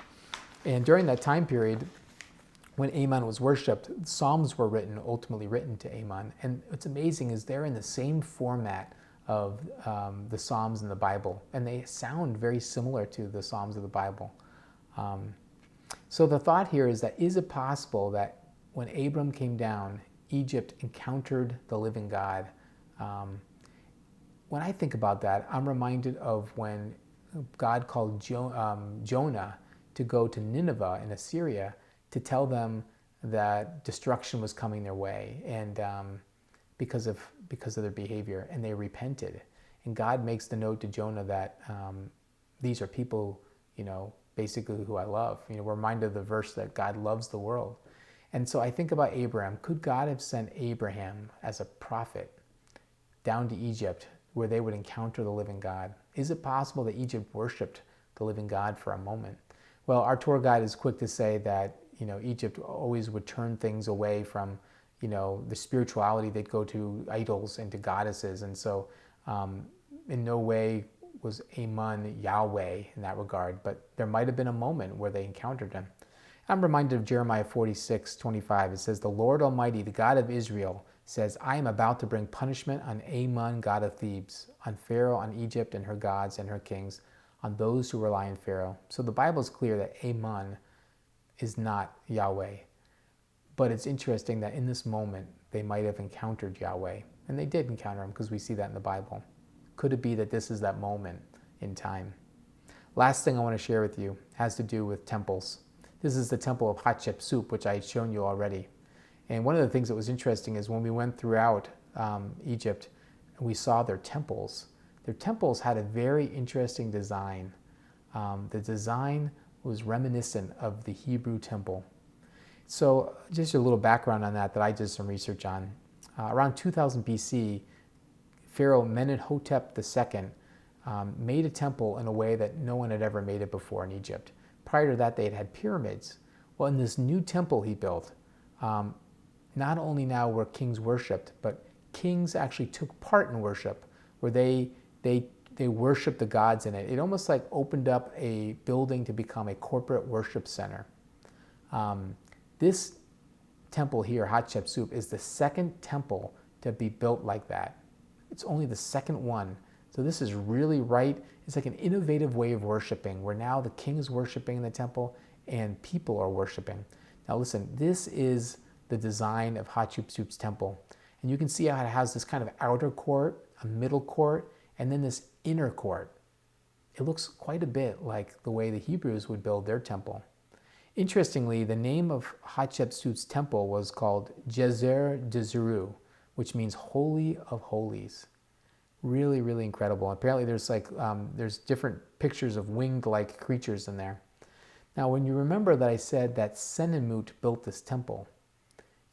And during that time period, when Amun was worshipped, Psalms were ultimately written to Amun. And what's amazing is they're in the same format of the Psalms in the Bible. And they sound very similar to the Psalms of the Bible. So the thought here is that, is it possible that when Abram came down, Egypt encountered the living God? When I think about that, I'm reminded of when God called Jonah to go to Nineveh in Assyria to tell them that destruction was coming their way, and because of their behavior, and they repented. And God makes the note to Jonah that these are people, basically who I love. We're reminded of the verse that God loves the world. And so I think about Abraham. Could God have sent Abraham as a prophet down to Egypt where they would encounter the living God? Is it possible that Egypt worshipped the living God for a moment? Well, our tour guide is quick to say that, Egypt always would turn things away from, the spirituality. They'd go to idols and to goddesses. And so in no way was Amun Yahweh in that regard, but there might have been a moment where they encountered him. I'm reminded of Jeremiah 46:25. It says, "The Lord Almighty, the God of Israel, says, I am about to bring punishment on Amun, god of Thebes, on Pharaoh, on Egypt and her gods and her kings, on those who rely on Pharaoh." So the Bible is clear that Amun is not Yahweh. But it's interesting that in this moment, they might have encountered Yahweh. And they did encounter him, because we see that in the Bible. Could it be that this is that moment in time? Last thing I want to share with you has to do with temples. This is the temple of Hatshepsut, which I had shown you already. And one of the things that was interesting is when we went throughout Egypt, we saw their temples. Their temples had a very interesting design. The design was reminiscent of the Hebrew temple. So just a little background on that I did some research on. Around 2000 BC, Pharaoh Menhotep II made a temple in a way that no one had ever made it before in Egypt. Prior to that, they had had pyramids. Well, in this new temple he built, not only now were kings worshipped, but kings actually took part in worship, where they worshiped the gods in it. It almost like opened up a building to become a corporate worship center. This temple here, Hatshepsut, is the second temple to be built like that. It's only the second one. So this is really right. It's like an innovative way of worshiping, where now the king is worshiping in the temple and people are worshiping. Now listen, this is the design of Hatshepsut's temple. And you can see how it has this kind of outer court, a middle court, and then this inner court. It looks quite a bit like the way the Hebrews would build their temple. Interestingly, the name of Hatshepsut's temple was called Jezer Dezeru, which means Holy of Holies. Really, really incredible. Apparently there's different pictures of winged-like creatures in there. Now, when you remember that I said that Senenmut built this temple,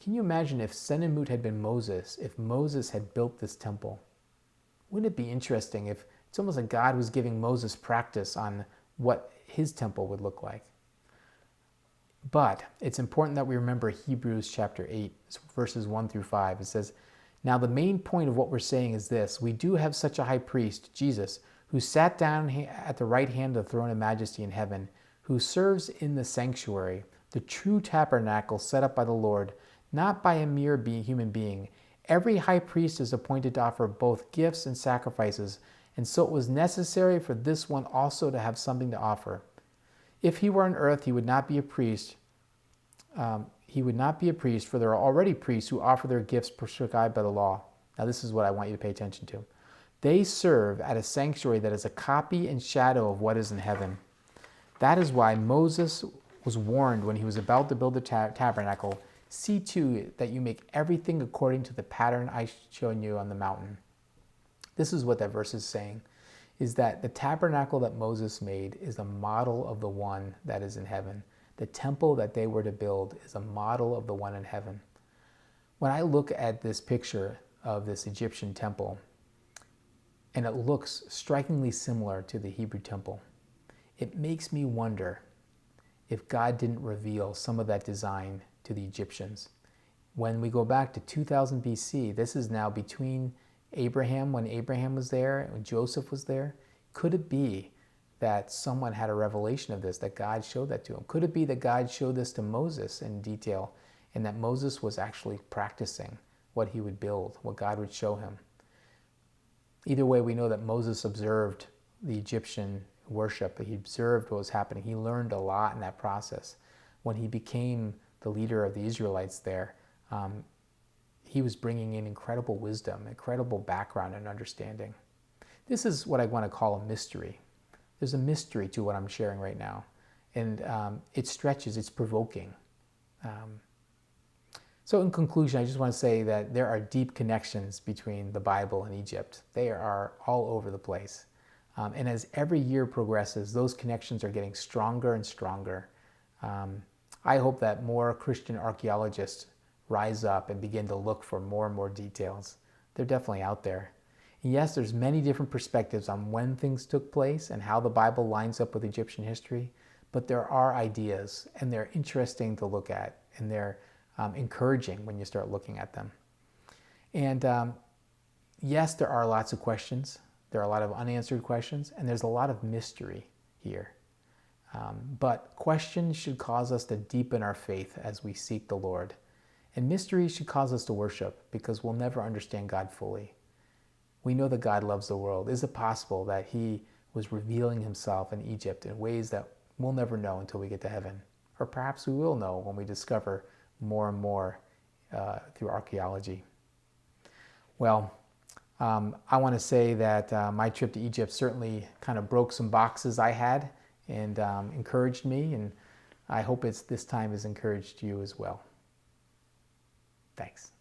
can you imagine if Senenmut had been Moses, if Moses had built this temple? Wouldn't it be interesting if It's almost like God was giving Moses practice on what his temple would look like. But it's important that we remember Hebrews chapter 8, verses 1 through 5. It says, "Now the main point of what we're saying is this: we do have such a high priest, Jesus, who sat down at the right hand of the throne of majesty in heaven, who serves in the sanctuary, the true tabernacle set up by the Lord, not by a mere human being. Every high priest is appointed to offer both gifts and sacrifices, and so it was necessary for this one also to have something to offer. If he were on earth, he would not be a priest. For there are already priests who offer their gifts prescribed by the law." Now this is what I want you to pay attention to. "They serve at a sanctuary that is a copy and shadow of what is in heaven. That is why Moses was warned when he was about to build the tabernacle, 'See to it that you make everything according to the pattern I showed you on the mountain.'" This is what that verse is saying, is that the tabernacle that Moses made is a model of the one that is in heaven. The temple that they were to build is a model of the one in heaven. When I look at this picture of this Egyptian temple, and it looks strikingly similar to the Hebrew temple, it makes me wonder if God didn't reveal some of that design to the Egyptians. When we go back to 2000 BC, this is now between Abraham, when Abraham was there, and when Joseph was there. Could it be that someone had a revelation of this, that God showed that to him? Could it be that God showed this to Moses in detail, and that Moses was actually practicing what he would build, what God would show him? Either way, we know that Moses observed the Egyptian worship. He observed what was happening. He learned a lot in that process. When he became the leader of the Israelites there, he was bringing in incredible wisdom, incredible background and understanding. This is what I want to call a mystery. There's a mystery to what I'm sharing right now. And it stretches, it's provoking. So in conclusion, I just want to say that there are deep connections between the Bible and Egypt. They are all over the place. And as every year progresses, those connections are getting stronger and stronger. I hope that more Christian archaeologists rise up and begin to look for more and more details. They're definitely out there. And yes, there's many different perspectives on when things took place and how the Bible lines up with Egyptian history, but there are ideas, and they're interesting to look at, and they're encouraging when you start looking at them. And yes, there are lots of questions. There are a lot of unanswered questions, and there's a lot of mystery here. But questions should cause us to deepen our faith as we seek the Lord. And mystery should cause us to worship, because we'll never understand God fully. We know that God loves the world. Is it possible that he was revealing himself in Egypt in ways that we'll never know until we get to heaven? Or perhaps we will know when we discover more and more through archaeology. Well, I want to say that my trip to Egypt certainly kind of broke some boxes I had and encouraged me, and I hope this time has encouraged you as well. Thanks.